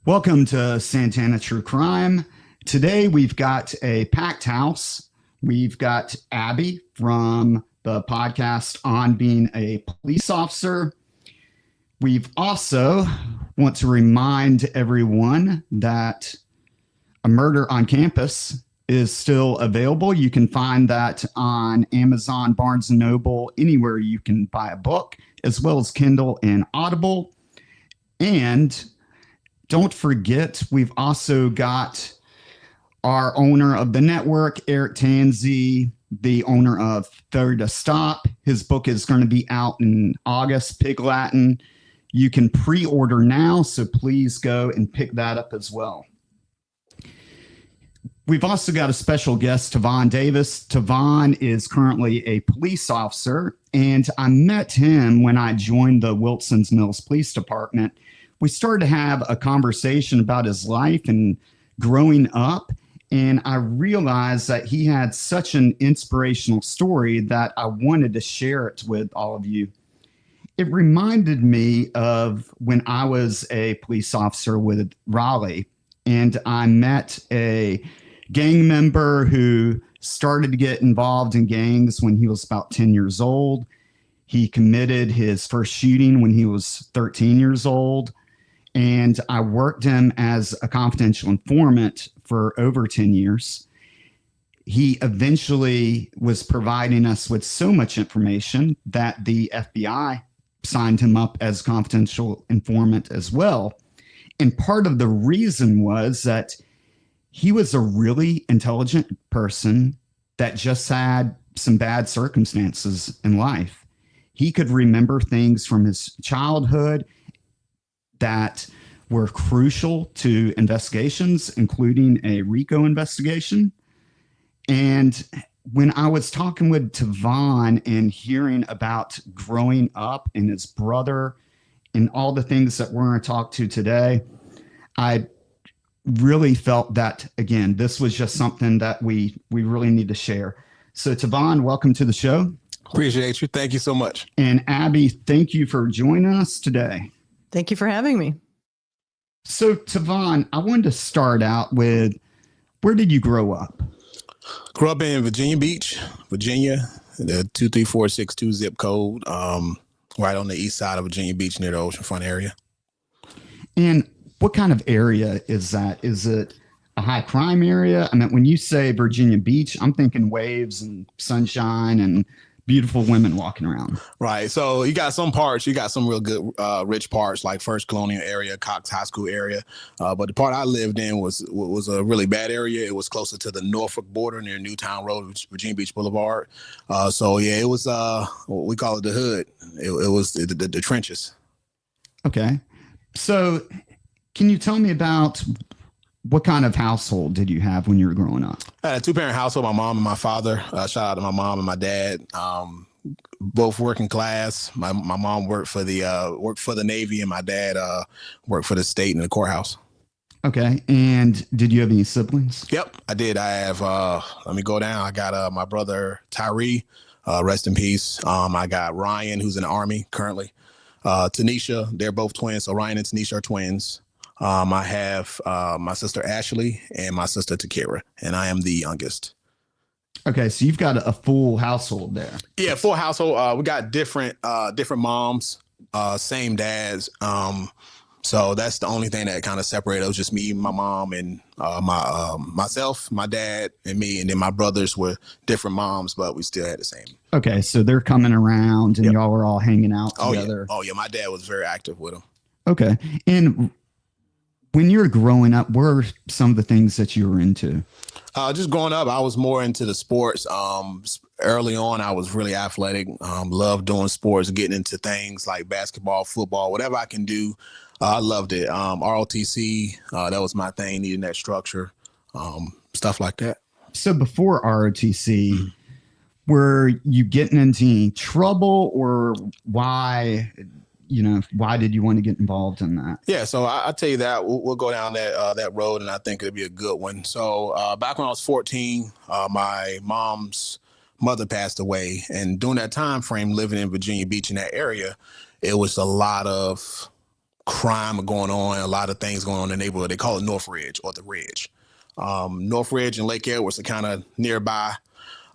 Welcome to Santana True Crime. Today we've got a packed house. We've got Abby from the podcast On Being a Police Officer. We've also want to remind everyone that A Murder on Campus is still available. You can find that on Amazon, Barnes & Noble, anywhere you can buy a book, as well as Kindle and Audible. And don't forget, we've also got our owner of the network, Eric Tanzi, the owner of Third to Stop. His book is going to be out in August, Pig Latin. You can pre-order now, so please go and pick that up as well. We've also got a special guest, Tevon Davis. Tevon is currently a police officer, and I met him when I joined the Wilsons Mills Police Department. We started to have a conversation about his life and growing up, and I realized that he had such an inspirational story that I wanted to share it with all of you. It reminded me of when I was a police officer with Raleigh, and I met a gang member who started to get involved in gangs when he was about 10 years old. He committed his first shooting when he was 13 years old. And I worked him as a confidential informant for over 10 years. He eventually was providing us with so much information that the FBI signed him up as confidential informant as well. And part of the reason was that he was a really intelligent person that just had some bad circumstances in life. He could remember things from his childhood that were crucial to investigations, including a RICO investigation. And when I was talking with Tevon and hearing about growing up and his brother and all the things that we're going to talk to today, I really felt that, again, this was just something that we really need to share. So Tevon, welcome to the show. Appreciate you. Thank you so much. And Abby, thank you for joining us today. Thank you for having me. So Tevon, I wanted to start out with, where did you grow up? Grew up in Virginia Beach, Virginia, the 23462 zip code, right on the east side of Virginia Beach near the oceanfront area. And what kind of area is that? Is it a high crime area? I mean, when you say Virginia Beach, I'm thinking waves and sunshine and beautiful women walking around. Right. So you got some parts, you got some real good, rich parts like First Colonial area, Cox High School area. But the part I lived in was a really bad area. It was closer to the Norfolk border near Newtown Road, Virginia Beach Boulevard. So yeah, it was, we call it the hood. It was the trenches. Okay. So can you tell me about what kind of household did you have when you were growing up? I had a two-parent household, my mom and my father. Shout out to my mom and my dad. Both working class. My mom worked for the Navy, and my dad worked for the state and the courthouse. Okay. And did you have any siblings? Yep, I did. I have, let me go down. I got my brother Tyree, rest in peace. I got Ryan, who's in the Army currently. Tanisha, they're both twins. So Ryan and Tanisha are twins. I have my sister Ashley and my sister Takira, and I am the youngest. Okay, so you've got a full household there. Yeah, full household. We got different moms, same dads. So that's the only thing that kind of separated. It was just me, my mom, and myself, my dad, and me, and then my brothers were different moms, but we still had the same. Okay, so they're coming around, and y'all were all hanging out together. Oh yeah, my dad was very active with them. Okay, and when you were growing up, what were some of the things that you were into? Just growing up, I was more into the sports. Early on, I was really athletic, loved doing sports, getting into things like basketball, football, whatever I can do. I loved it. ROTC, that was my thing, needing that structure, stuff like that. So before ROTC, were you getting into any trouble, or why did you want to get involved in that? Yeah, so I'll tell you that. We'll go down that road, and I think it'll be a good one. So back when I was 14, my mom's mother passed away. And during that time frame, living in Virginia Beach in that area, it was a lot of crime going on, a lot of things going on in the neighborhood. They call it North Ridge or the Ridge. North Ridge and Lake Edwards are kind of nearby.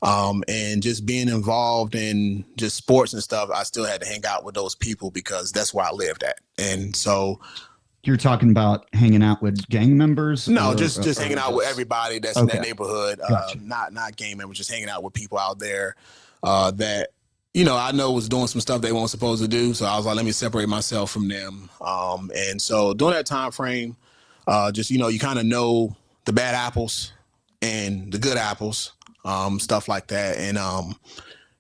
And just being involved in just sports and stuff, I still had to hang out with those people because that's where I lived at. And so you're talking about hanging out with gang members? No, just hanging out with everybody that's in that neighborhood. Gotcha. Not gang members, just hanging out with people out there that, you know, I know was doing some stuff they weren't supposed to do. So I was like, let me separate myself from them. And so during that time frame, just, you know, you kind of know the bad apples and the good apples, stuff like that. And,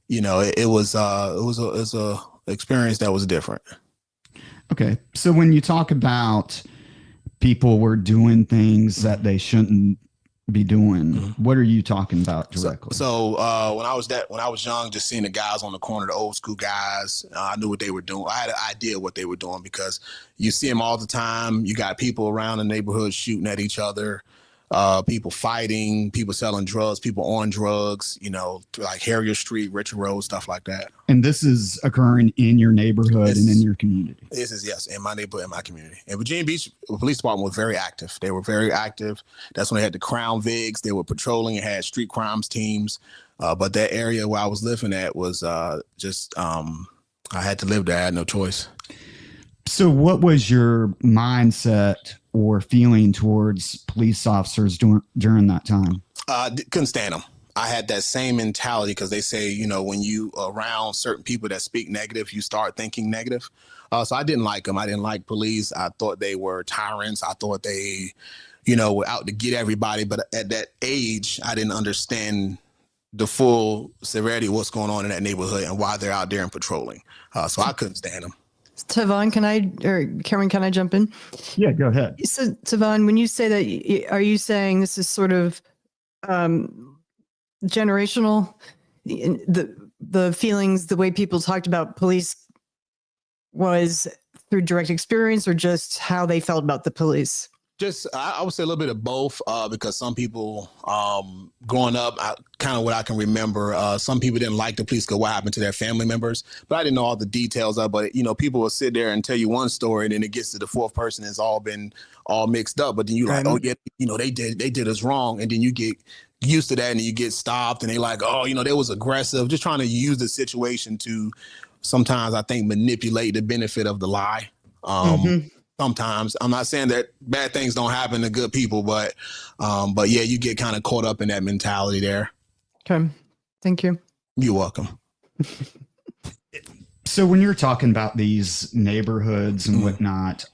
you know, it was a experience that was different. Okay. So when you talk about people were doing things that they shouldn't be doing, what are you talking about directly? So when I was young, just seeing the guys on the corner, the old school guys, I knew what they were doing. I had an idea what they were doing because you see them all the time. You got people around the neighborhood shooting at each other, people fighting, people selling drugs, people on drugs, you know, like Harrier Street, Richard Road, stuff like that. And this is occurring in your neighborhood and in your community? This is, yes, in my neighborhood, in my community. And Virginia Beach Police Department was very active. They were very active. That's when they had the Crown Vigs. They were patrolling and had street crimes teams. But that area where I was living at was I had to live there. I had no choice. So what was your mindset or feeling towards police officers during that time? Couldn't stand them. I had that same mentality because they say, you know, when you around certain people that speak negative, you start thinking negative. So I didn't like them. I didn't like police. I thought they were tyrants. I thought they, you know, were out to get everybody. But at that age, I didn't understand the full severity of what's going on in that neighborhood and why they're out there and patrolling. So I couldn't stand them. Tevon, Cameron, can I jump in? Yeah, go ahead. So, Tevon, when you say that, are you saying this is sort of generational? The feelings, the way people talked about police was through direct experience or just how they felt about the police? Just, I would say a little bit of both, because some people, growing up, kind of what I can remember, some people didn't like the police because what happened to their family members, but I didn't know all the details of it. But, you know, people will sit there and tell you one story and then it gets to the fourth person, it's all been all mixed up. But then you're like, oh, yeah, you know, they did us wrong. And then you get used to that and you get stopped and they like, oh, you know, they was aggressive, just trying to use the situation to sometimes, I think, manipulate the benefit of the lie. Sometimes. I'm not saying that bad things don't happen to good people, but yeah, you get kind of caught up in that mentality there. Okay. Thank you. You're welcome. So when you're talking about these neighborhoods and whatnot,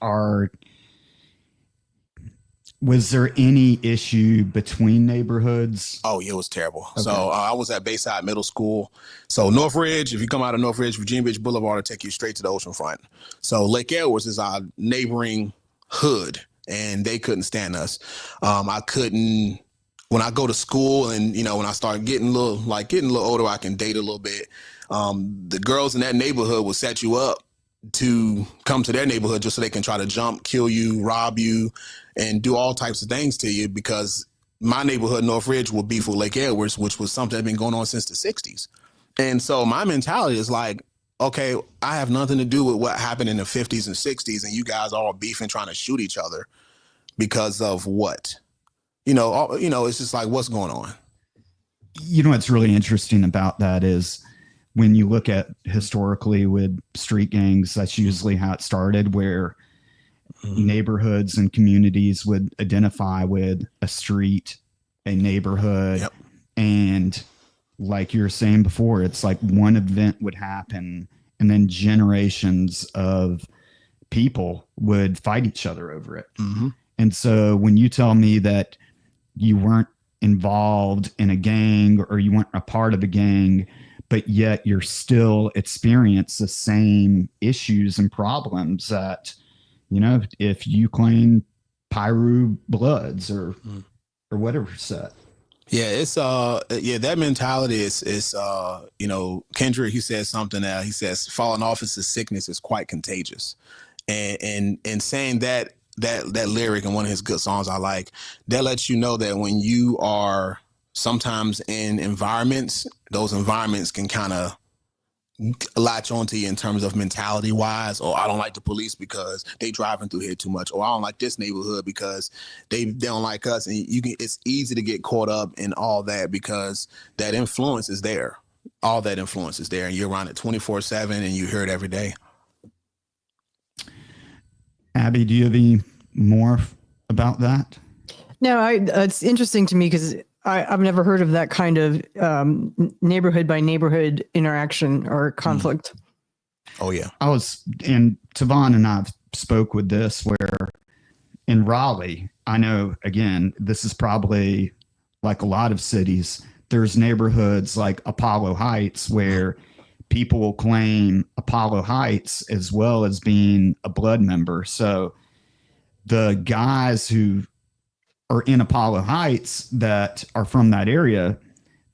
was there any issue between neighborhoods? Oh, yeah, it was terrible. Okay. So I was at Bayside Middle School. So North Ridge, if you come out of North Ridge, Virginia Beach Boulevard will take you straight to the ocean front. So Lake Edwards is our neighboring hood, and they couldn't stand us. I couldn't, when I go to school and, you know, when I start getting a little older, I can date a little bit. The girls in that neighborhood will set you up to come to their neighborhood just so they can try to jump, kill you, rob you, and do all types of things to you, because my neighborhood, North Ridge, will be for Lake Edwards, which was something that's been going on since the 60s. And so my mentality is like, okay, I have nothing to do with what happened in the 50s and 60s, and you guys are all beefing, trying to shoot each other because of what? You know, it's just like, what's going on? You know, what's really interesting about that is when you look at historically with street gangs, that's usually how it started, where neighborhoods and communities would identify with a street, a neighborhood. Yep. And like you were saying before, it's like one event would happen and then generations of people would fight each other over it. And so when you tell me that you weren't involved in a gang or you weren't a part of a gang, but yet you're still experience the same issues and problems that, you know, if you claim Pyru Bloods or whatever set. Yeah, it's that mentality is you know, Kendrick, he says something now. He says falling officer sickness is quite contagious. And saying that lyric in one of his good songs I like, that lets you know that when you are sometimes in environments, those environments can kind of latch onto you in terms of mentality wise, or I don't like the police because they driving through here too much, or I don't like this neighborhood because they don't like us. And it's easy to get caught up in all that because that influence is there. All that influence is there, and you're around it 24/7, and you hear it every day. Abby, do you have any more about that? No, it's interesting to me because I've never heard of that kind of neighborhood by neighborhood interaction or conflict. Oh yeah. And Tevon and I spoke with this where in Raleigh, I know, again, this is probably like a lot of cities, there's neighborhoods like Apollo Heights where people will claim Apollo Heights as well as being a blood member. So the guys who are in Apollo Heights that are from that area,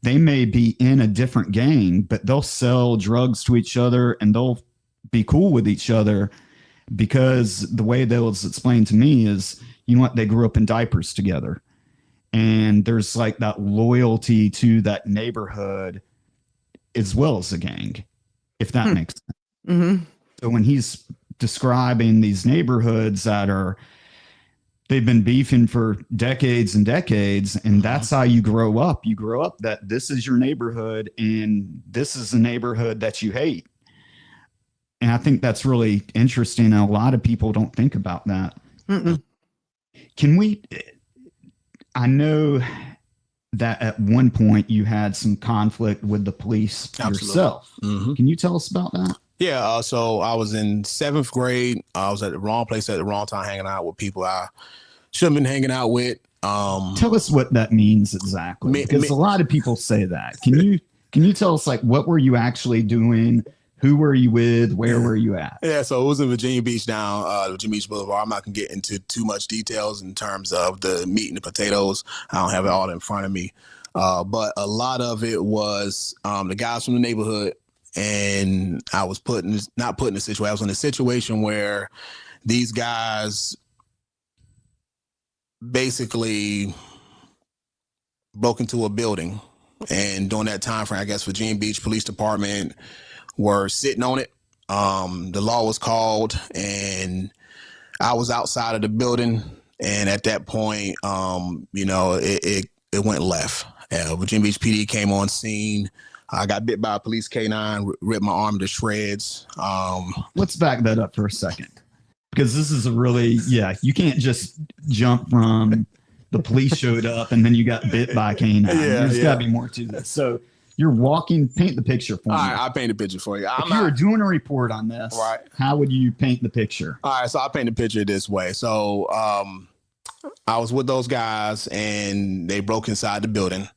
they may be in a different gang, but they'll sell drugs to each other and they'll be cool with each other because the way that was explained to me is, you know what, they grew up in diapers together. And there's like that loyalty to that neighborhood as well as the gang, if that makes sense. Mm-hmm. So when he's describing these neighborhoods that they've been beefing for decades and decades, and that's how you grow up. You grow up that this is your neighborhood and this is the neighborhood that you hate. And I think that's really interesting. And a lot of people don't think about that. Mm-mm. I know that at one point you had some conflict with the police yourself. Mm-hmm. Can you tell us about that? Yeah. So I was in 7th grade. I was at the wrong place at the wrong time, hanging out with people I shouldn't have been hanging out with. Tell us what that means exactly, because a lot of people say that. Can you tell us, like, what were you actually doing? Who were you with? Where were you at? Yeah, so it was in Virginia Beach down Virginia Beach Boulevard. I'm not going to get into too much details in terms of the meat and the potatoes. I don't have it all in front of me. But a lot of it was the guys from the neighborhood. And I was I was in a situation where these guys basically broke into a building. And during that time frame, I guess Virginia Beach Police Department were sitting on it. The law was called and I was outside of the building. And at that point, it went left. Virginia Beach PD came on scene. I got bit by a police canine, ripped my arm to shreds. Let's back that up for a second, because this is you can't just jump from the police showed up and then you got bit by a canine. There's got to be more to this. So you're walking, paint the picture for me. All right, I'll paint the picture for you. If you were doing a report on this, right, how would you paint the picture? All right, so I'll paint the picture this way. So I was with those guys and they broke inside the building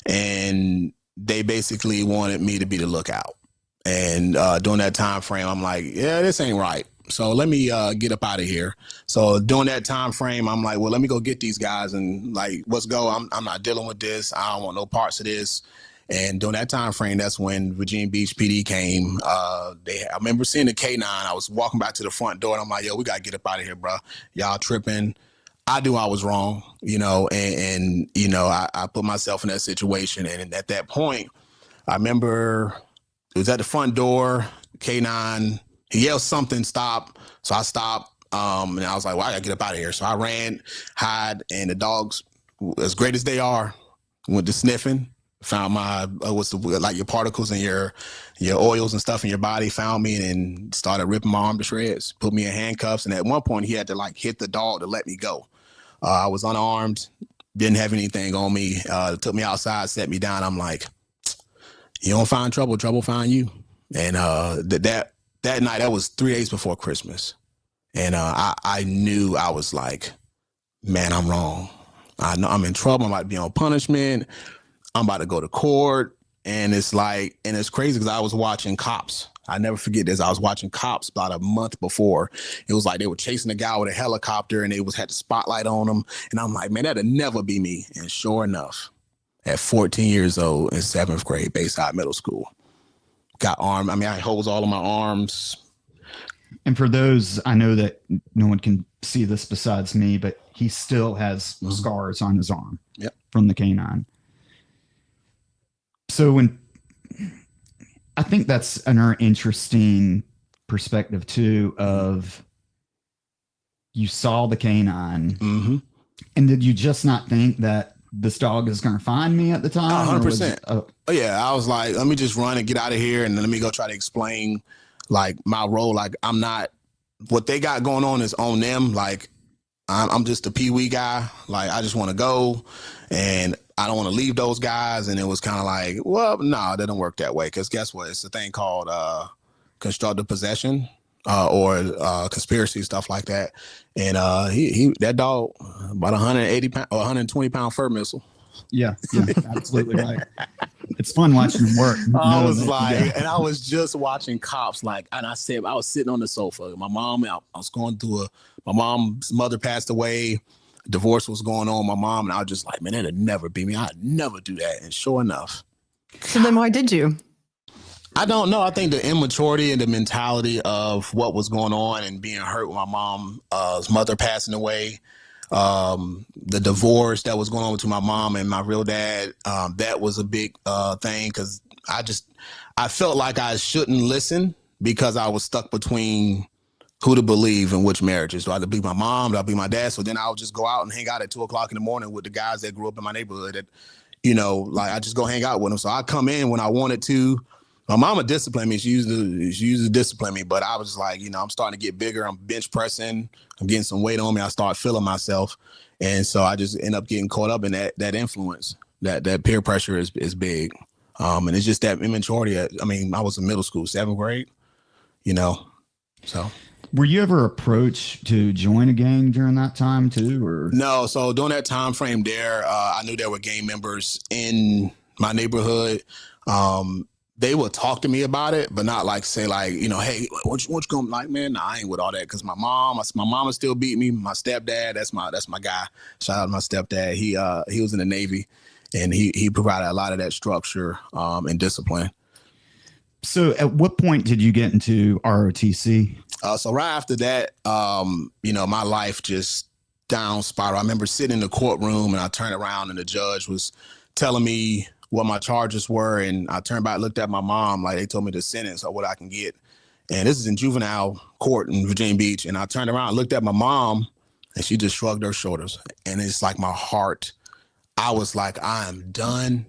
and they basically wanted me to be the lookout. And during that time frame, I'm like, yeah, this ain't right. So let me get up out of here. So during that time frame, I'm like, well, let me go get these guys and like, let's go. I'm not dealing with this. I don't want no parts of this. And during that time frame, that's when Virginia Beach PD came. I remember seeing the K9. I was walking back to the front door and I'm like, yo, we got to get up out of here, bro. Y'all tripping. I knew I was wrong, and I put myself in that situation. And at that point, I remember it was at the front door, K9, he yelled something, stop. So I stopped. And I was like, well, I gotta get up out of here. So I ran, hide, and the dogs, as great as they are, went to sniffing, found my, your particles and your oils and stuff in your body, found me and started ripping my arm to shreds, put me in handcuffs. And at one point he had to hit the dog to let me go. I was unarmed, didn't have anything on me, took me outside, set me down. I'm like, you don't find trouble, trouble find you. And that night, that was 3 days before Christmas. And I knew, I was like, man, I'm wrong. I know I'm in trouble. I'm about to be on punishment. I'm about to go to court. And it's crazy because I was watching Cops. I never forget this. I was watching Cops about a month before. It was like they were chasing a guy with a helicopter and they had the spotlight on him. And I'm like, man, that'll never be me. And sure enough, at 14 years old in 7th grade, Bayside Middle School, got armed. I mean, I had holes all in my arms. And for those, I know that no one can see this besides me, but he still has scars on his arm from the canine. So I think that's another interesting perspective too of you saw the canine Mm-hmm. and did you just not think that this dog is going to find me at the time? 100%. Oh yeah, I was like, let me just run and get out of here, and let me go try to explain like my role. Like I'm not what they got going on is on them. Like I'm just a pee-wee guy. Like I just want to go, and I don't want to leave those guys. And it was kind of like, well, no, that don't work that way. Because guess what? It's a thing called constructive possession or conspiracy, stuff like that. And he that dog about 180 pound or 120 pound fur missile. Yeah, absolutely right. It's fun watching him work. I was like, and I was just watching Cops, like, and I said, I was sitting on the sofa. My mom, I was going through my mom's mother passed away. Divorce was going on. My mom, and I was just like, man, that'd never be me. I'd never do that. And sure enough. So then why did you? I don't know. I think the immaturity and the mentality of what was going on and being hurt with my mom's mother passing away. The divorce that was going on between my mom and my real dad, that was a big thing because I felt like I shouldn't listen because I was stuck between who to believe in which marriages. Do I believe my mom? Do I believe my dad? So then I would just go out and hang out at 2:00 in the morning with the guys that grew up in my neighborhood that, like I just go hang out with them. So I come in when I wanted to. My mama disciplined me. She used to discipline me, but I was like, I'm starting to get bigger. I'm bench pressing. I'm getting some weight on me. I start feeling myself. And so I just end up getting caught up in that influence. That peer pressure is big. And it's just that immaturity. I mean, I was in middle school, 7th grade, so. Were you ever approached to join a gang during that time too, or? No. So during that time frame there, I knew there were gang members in my neighborhood. They would talk to me about it, but not like say like, hey, what you going like, man? Nah, I ain't with all that. Cause my mama still beat me. My stepdad, that's my guy. Shout out to my stepdad. He was in the Navy and he provided a lot of that structure and discipline. So at what point did you get into ROTC? So right after that, my life just down spiral. I remember sitting in the courtroom and I turned around and the judge was telling me what my charges were. And I turned back, looked at my mom, like they told me the sentence or what I can get. And this is in juvenile court in Virginia Beach. And I turned around, looked at my mom and she just shrugged her shoulders. And it's like my heart, I was like, I am done.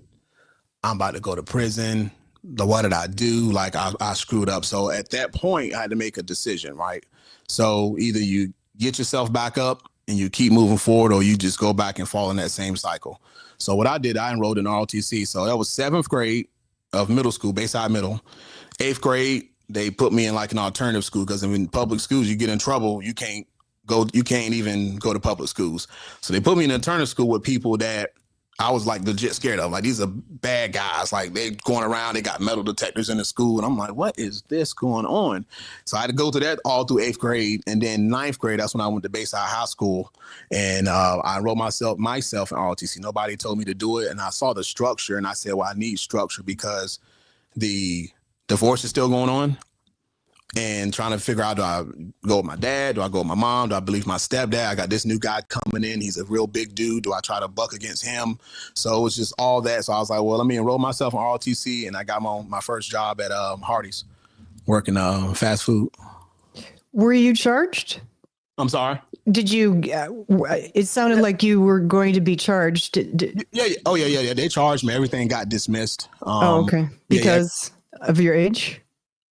I'm about to go to prison. What did I do? Like I screwed up. So at that point I had to make a decision, right? So either you get yourself back up and you keep moving forward or you just go back and fall in that same cycle. So what I did, I enrolled in ROTC. So that was 7th grade of middle school, Bayside Middle. 8th grade, they put me in like an alternative school because in public schools, you get in trouble. You can't even go to public schools. So they put me in an alternative school with people that I was like legit scared of. Like, these are bad guys. Like, they going around, they got metal detectors in the school. And I'm like, what is this going on? So I had to go to that all through 8th grade. And then 9th grade, that's when I went to Bayside High School. And I enrolled myself in ROTC. Nobody told me to do it. And I saw the structure and I said, well, I need structure because the divorce is still going on. And trying to figure out, do I go with my dad? Do I go with my mom? Do I believe my stepdad? I got this new guy coming in. He's a real big dude. Do I try to buck against him? So it was just all that. So I was like, well, let me enroll myself in ROTC. And I got my first job at Hardee's, working fast food. Were you charged? I'm sorry? Did you, it sounded like you were going to be charged. Yeah. Oh, yeah. They charged me. Everything got dismissed. Okay. Because of your age?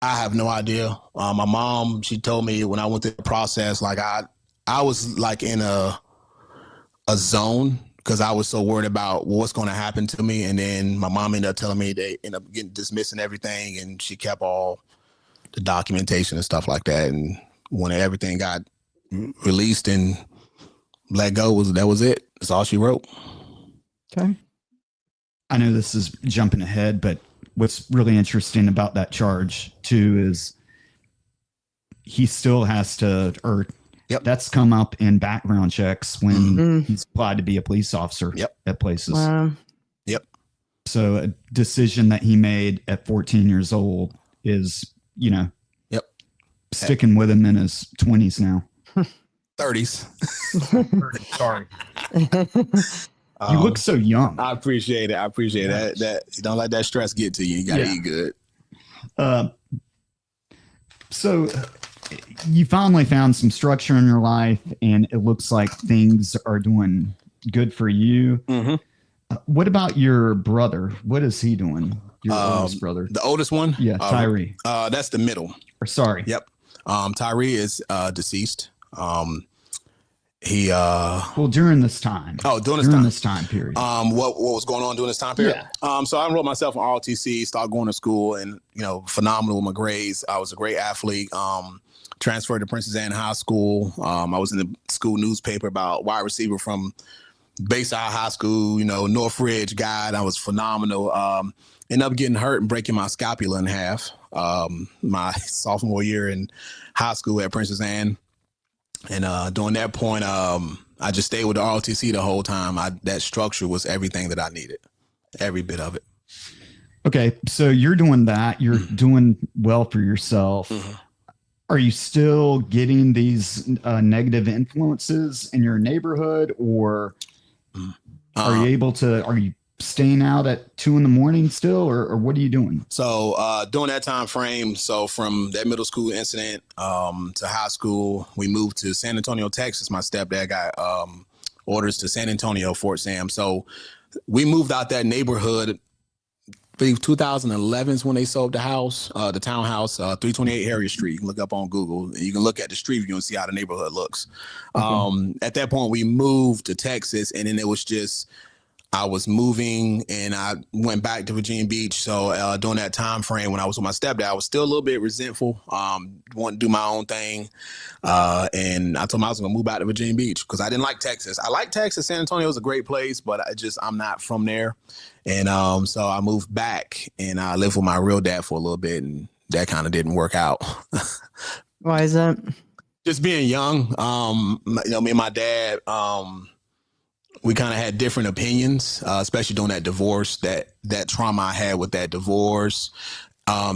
I have no idea. My mom, she told me when I went through the process, like I was like in a zone because I was so worried about what's going to happen to me. And then my mom ended up telling me they ended up getting dismissing everything, and she kept all the documentation and stuff like that. And when everything got released and let go, that was it. That's all she wrote. Okay. I know this is jumping ahead, but what's really interesting about that charge too is he still has to, or that's come up in background checks when he's applied to be a police officer at places. Wow. Yep. So a decision that he made at 14 years old is, sticking with him in his 20s now. 30s. Sorry. You look so young. I appreciate it. That you don't let that stress get to you. You gotta eat good. Uh, so you finally found some structure in your life, and it looks like things are doing good for you. Mm-hmm. What about your brother? What is he doing? Your oldest brother? The oldest one? Yeah, Tyree. That's the middle. Or sorry. Yep. Tyree is deceased. He well, during this time. During this time period. What was going on during this time period? Yeah. So I enrolled myself in ROTC, started going to school, and phenomenal with my grades. I was a great athlete. Transferred to Princess Anne High School. I was in the school newspaper about wide receiver from Bayside High School, Northridge guy. I was phenomenal. Ended up getting hurt and breaking my scapula in half my sophomore year in high school at Princess Anne. And during that point, I just stayed with the ROTC the whole time. That structure was everything that I needed, every bit of it. Okay, so you're doing that. You're doing well for yourself. Mm-hmm. Are you still getting these negative influences in your neighborhood, or are you staying out at 2 a.m. still, or what are you doing? So during that time frame, so from that middle school incident to high school, we moved to San Antonio, Texas. My stepdad got orders to San Antonio, Fort Sam. So we moved out that neighborhood. I believe 2011 is when they sold the house, the townhouse, 328 Harriet Street. You can look up on Google. You can look at the street view and see how the neighborhood looks. Okay. At that point, we moved to Texas, and then it was just I was moving, and I went back to Virginia Beach. So during that time frame when I was with my stepdad, I was still a little bit resentful, wanting to do my own thing. And I told him I was going to move back to Virginia Beach because I didn't like Texas. I like Texas. San Antonio is a great place, but I'm not from there. And so I moved back, and I lived with my real dad for a little bit, and that kind of didn't work out. Why is that? Just being young. Me and my dad, we kind of had different opinions, especially during that divorce, that trauma I had with that divorce,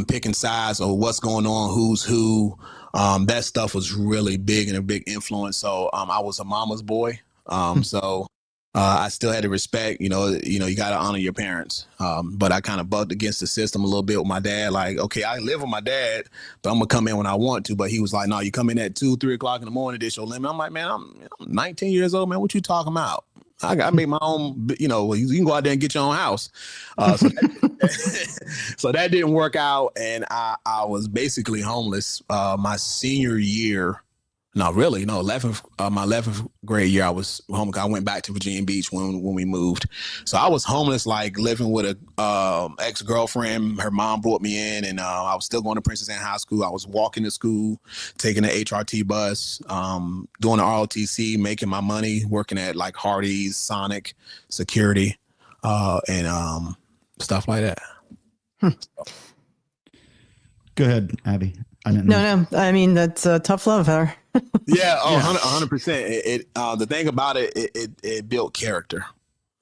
picking sides of what's going on, who's who. That stuff was really big and a big influence. So I was a mama's boy. So I still had to respect, you got to honor your parents. But I kind of bucked against the system a little bit with my dad. Like, okay, I live with my dad, but I'm going to come in when I want to. But he was like, no, you come in at 2, 3 o'clock in the morning, this your limit. I'm like, man, I'm 19 years old, man. What you talking about? I make my own, you can go out there and get your own house. So that didn't work out. And I was basically homeless my senior year. My 11th grade year, I was home. I went back to Virginia Beach when we moved. So I was homeless, like living with a ex-girlfriend. Her mom brought me in, and I was still going to Princess Anne High School. I was walking to school, taking the HRT bus, doing the ROTC, making my money, working at like Hardee's, Sonic, security, and stuff like that. Go ahead, Abby. No. I mean, that's a tough love, Heather. Yeah, 100%. The thing about it built character.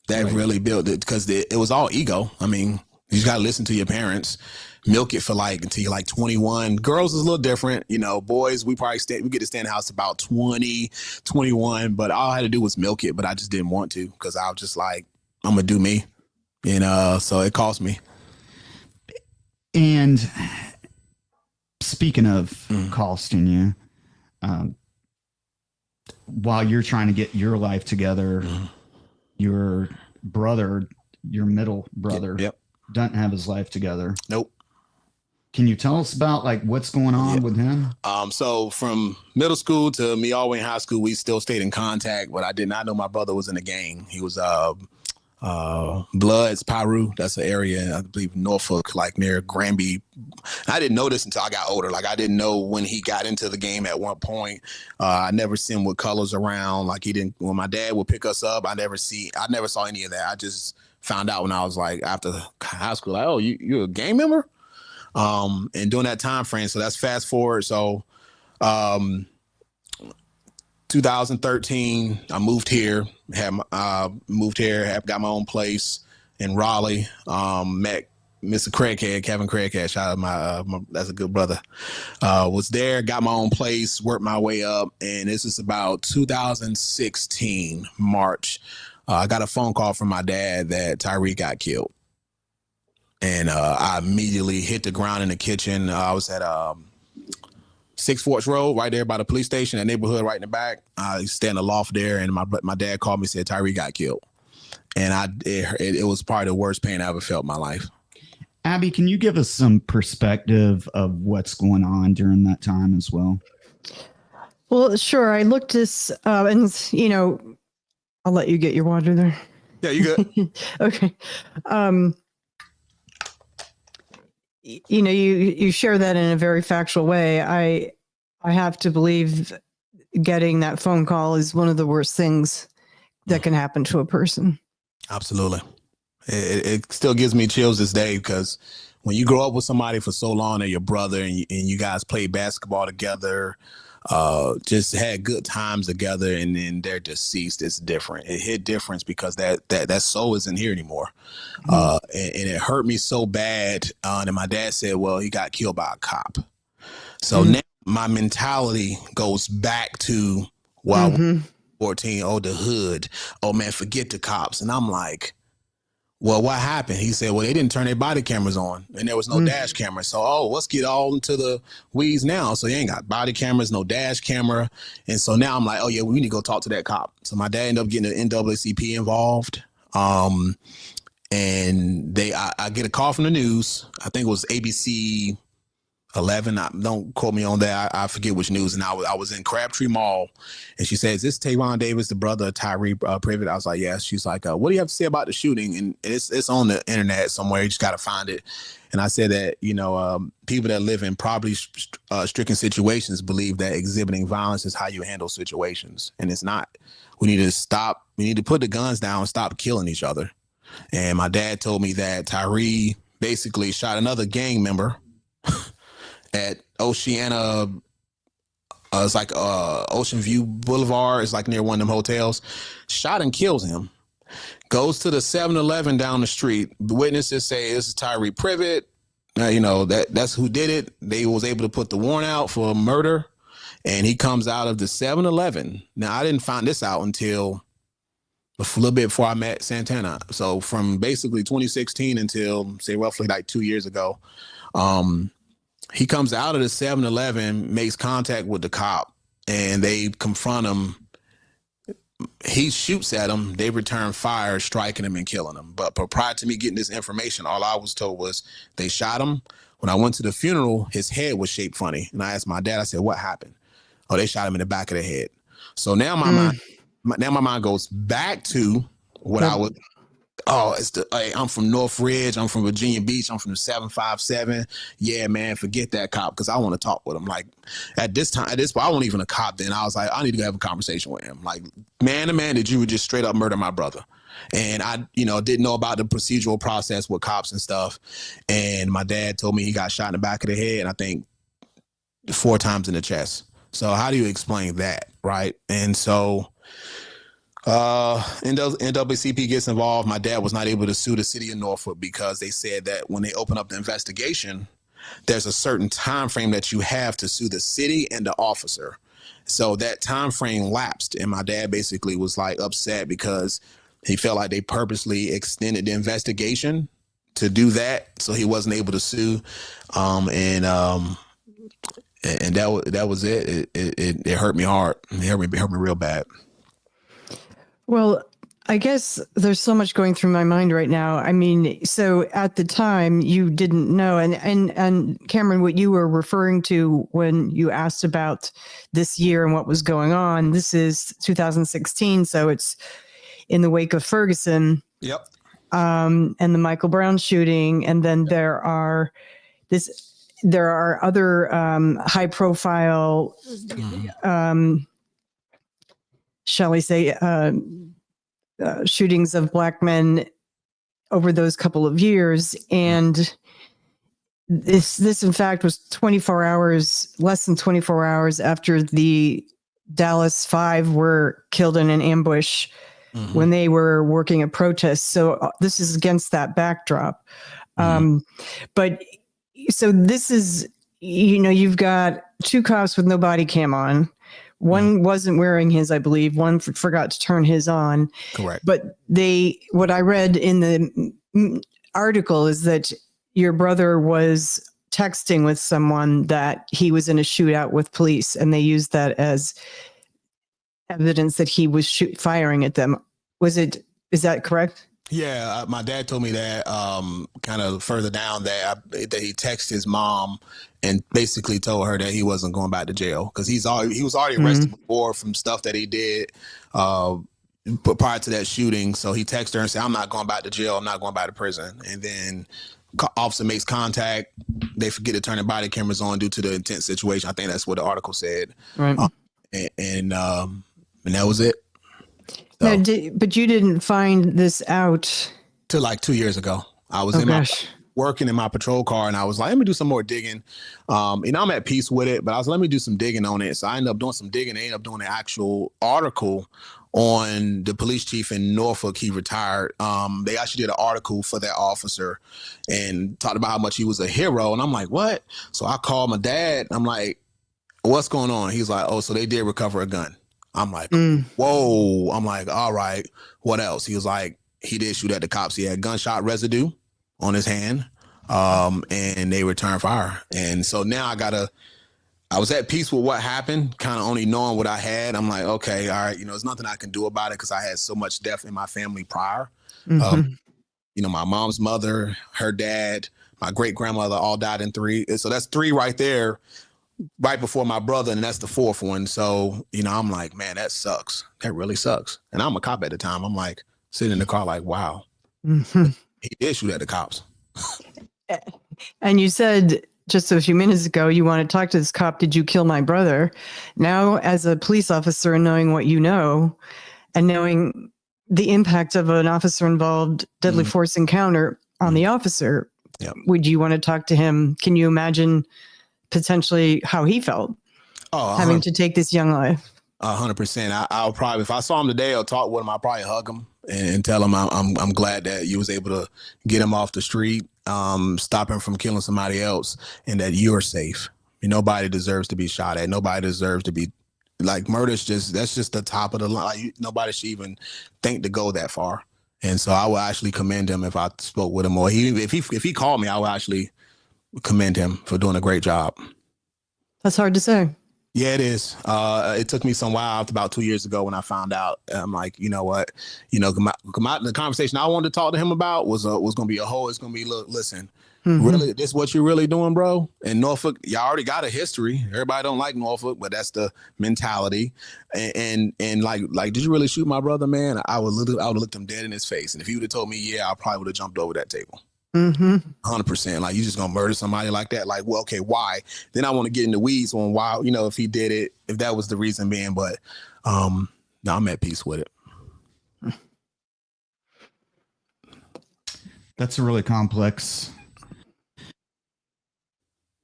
That really built it because it was all ego. I mean, you just got to listen to your parents, milk it for until you're like 21. Girls is a little different. Boys, we get to stay in the house about 20, 21, but all I had to do was milk it, but I just didn't want to because I was just like, I'm going to do me. So it cost me. And speaking of costing you, while you're trying to get your life together, your brother, your middle brother, doesn't have his life together. Nope. Can you tell us about what's going on with him? So from middle school to me all the way in high school, we still stayed in contact, but I did not know my brother was in a gang. He was Bloods, Piru. That's an area, I believe, Norfolk, like near Granby. I didn't know this until I got older. Like I didn't know when he got into the game at one point. I never seen him with colors around. Like he didn't. When my dad would pick us up, I never saw any of that. I just found out when I was like after high school. Like, oh, you're a gang member. And during that time frame, so that's fast forward. So 2013, I moved here, got my own place in Raleigh, met Mr. Craighead, Kevin Craighead, shout out my that's a good brother, was there, got my own place, worked my way up, and this is about 2016, March. I got a phone call from my dad that Tyree got killed. And I immediately hit the ground in the kitchen. I was at 6 Forks Road, right there by the police station, that neighborhood right in the back. I stay in the loft there, and my dad called me and said Tyree got killed. And it was probably the worst pain I ever felt in my life. Abby, can you give us some perspective of what's going on during that time as well? Well, sure. I looked this and, you know, I'll let you get your water there. Yeah, you good? Okay. You know, you share that in a very factual way. I have to believe getting that phone call is one of the worst things that can happen to a person. Absolutely. It still gives me chills this day, because when you grow up with somebody for so long, they're your brother, and you guys played basketball together, just had good times together, and then they're deceased. It's different. It hit difference because that soul isn't here anymore. And it hurt me so bad. And my dad said, well, he got killed by a cop. So now my mentality goes back to, well, 14, oh, the hood. Oh man, forget the cops. And I'm like, well, what happened? He said, well, they didn't turn their body cameras on, and there was no dash camera. So, let's get all into the weeds now. So you ain't got body cameras, no dash camera. And so now I'm like, oh yeah, we need to go talk to that cop. So my dad ended up getting the NAACP involved. And I get a call from the news. I think it was ABC 11. Don't quote me on that. I forget which news. And I was in Crabtree Mall, and she says, "Is this Tevon Davis, the brother of Tyree Privet?" I was like, "Yes." She's like, "What do you have to say about the shooting?" And it's on the internet somewhere. You just got to find it. And I said that, people that live in poverty-stricken situations believe that exhibiting violence is how you handle situations, and it's not. We need to stop. We need to put the guns down and stop killing each other. And my dad told me that Tyree basically shot another gang member at Oceana. It's like Ocean View Boulevard. It's like near one of them hotels. Shot and kills him. Goes to the 7-Eleven down the street. The witnesses say this is Tyree Privet. That's who did it. They was able to put the warrant out for murder. And he comes out of the 7-Eleven. Now, I didn't find this out until a little bit before I met Santana. So from basically 2016 until, say, roughly like 2 years ago, he comes out of the 7-Eleven, makes contact with the cop, and they confront him. He shoots at him. They return fire, striking him and killing him. But prior to me getting this information, all I was told was they shot him. When I went to the funeral, his head was shaped funny. And I asked my dad, I said, what happened? Oh, they shot him in the back of the head. So now my mind goes back to what I was. Oh, I'm from North Ridge. I'm from Virginia Beach. I'm from the 757. Yeah, man, forget that cop, because I want to talk with him. Like at this point, I wasn't even a cop then. I was like, I need to go have a conversation with him. Like, man to man, did you just straight up murder my brother? And I, didn't know about the procedural process with cops and stuff. And my dad told me he got shot in the back of the head, and I think 4 times in the chest. So how do you explain that, right? And so NAACP gets involved. My dad was not able to sue the city of Norfolk because they said that when they open up the investigation, there's a certain time frame that you have to sue the city and the officer. So that time frame lapsed, and my dad basically was like upset because he felt like they purposely extended the investigation to do that, so he wasn't able to sue. And that was it. It hurt me hard. It hurt me real bad. Well, I guess there's so much going through my mind right now. I mean, so at the time you didn't know, and Cameron, what you were referring to when you asked about this year and what was going on, this is 2016. So it's in the wake of Ferguson. Yep. And the Michael Brown shooting. And then there are other high profile, shall we say, shootings of Black men over those couple of years. And this in fact was less than 24 hours after the Dallas 5 were killed in an ambush when they were working a protest. So this is against that backdrop. But so this is, you've got 2 cops with no body cam on. One wasn't wearing his, I believe. One forgot to turn his on. Correct. But what I read in the article is that your brother was texting with someone that he was in a shootout with police, and they used that as evidence that he was firing at them. Is that correct? Yeah, my dad told me that kind of further down that he texted his mom and basically told her that he wasn't going back to jail because he was already arrested before from stuff that he did prior to that shooting. So he texted her and said, "I'm not going back to jail. I'm not going back to prison." And then officer makes contact. They forget to turn their body cameras on due to the intense situation. I think that's what the article said. Right. And that was it. So. No, but you didn't find this out till like 2 years ago. I was working in my patrol car, and I was like, let me do some more digging. I'm at peace with it, but I was like, let me do some digging on it. So I ended up doing some digging. I ended up doing an actual article on the police chief in Norfolk. He retired. They actually did an article for that officer and talked about how much he was a hero. And I'm like, what? So I called my dad. I'm like, what's going on? He's like, oh, so they did recover a gun. I'm like, whoa. I'm like, all right, what else? He was like, he did shoot at the cops. He had gunshot residue on his hand, and they returned fire. And so now I was at peace with what happened, kind of only knowing what I had. I'm like, okay, all right, there's nothing I can do about it because I had so much death in my family prior. My mom's mother, her dad, my great-grandmother all died in 3. So that's 3 right there. Right before my brother, and that's the 4th one. So, I'm like, man, that sucks. That really sucks. And I'm a cop at the time. I'm like sitting in the car like, wow, he did shoot at the cops. And you said just a few minutes ago, you want to talk to this cop. Did you kill my brother? Now, as a police officer, and knowing what you know and knowing the impact of an officer involved deadly force encounter on the officer, would you want to talk to him? Can you imagine potentially how he felt having to take this young life? 100%. I'll probably, if I saw him today or talk with him, I'll probably hug him and tell him I'm glad that you was able to get him off the street, stop him from killing somebody else, and that you're safe. Nobody deserves to be shot at. Nobody deserves to be like murder's that's just the top of the line. Like, nobody should even think to go that far. And so I would actually commend him if I spoke with him, or if he called me, I would actually commend him for doing a great job. That's hard to say. Yeah, it is. It took me some while, about 2 years ago when I found out. I'm like, you know what? The conversation I wanted to talk to him about was going to be it's going to be, look, listen, really, this is what you're really doing, bro? In Norfolk, y'all already got a history. Everybody don't like Norfolk, but that's the mentality. And like, did you really shoot my brother, man? I would have looked him dead in his face. And if he would have told me, yeah, I probably would have jumped over that table. 100%. Like, you just gonna murder somebody like that? Like, well, okay, why? Then I want to get in the weeds on why, if he did it, if that was the reason being. But no, I'm at peace with it. That's a really complex,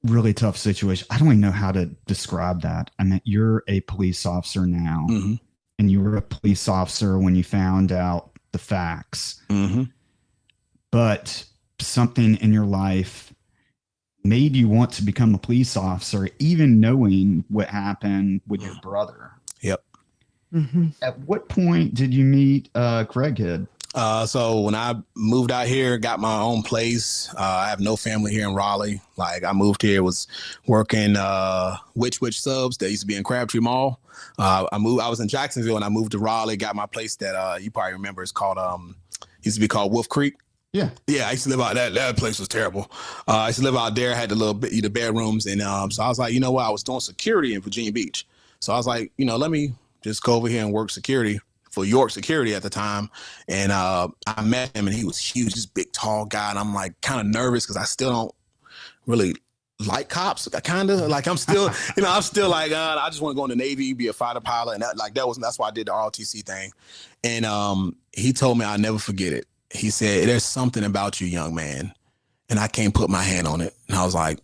really tough situation. I don't even know how to describe that. I mean, you're a police officer now, and you were a police officer when you found out the facts. But something in your life made you want to become a police officer, even knowing what happened with your brother. Yep. At what point did you meet Craighead? So when I moved out here, got my own place, I have no family here in Raleigh. Like, I moved here, was working Witch Subs that used to be in Crabtree Mall. I was in Jacksonville and I moved to Raleigh, got my place that you probably remember. It's called used to be called Wolf Creek. Yeah, I used to live out that place was terrible. I used to live out there, had the bedrooms, and so I was like, you know what? I was doing security in Virginia Beach, so I was like, let me just go over here and work security for York Security at the time. And I met him, and he was huge, this big, tall guy, and I'm like kind of nervous because I still don't really like cops. I kind of like, I'm still, I'm still like, I just want to go in the Navy, be a fighter pilot, and that's why I did the ROTC thing. And he told me I'll never forget it. He said, there's something about you, young man, and I can't put my hand on it. And I was like,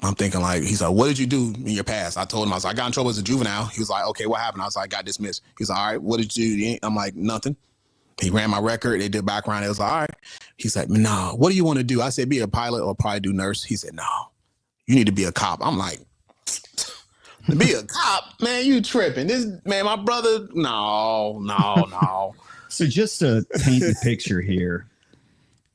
I'm thinking like, he's like, what did you do in your past? I told him, I was like, I got in trouble as a juvenile. He was like, okay, what happened? I was like, I got dismissed. He's like, all right, what did you do? I'm like, nothing. He ran my record. They did background. It was like, all right. He's like, no, what do you want to do? I said, be a pilot or probably do nurse. He said, no, you need to be a cop. I'm like, to be a cop, man, you tripping. My brother, no. So just to paint the picture here,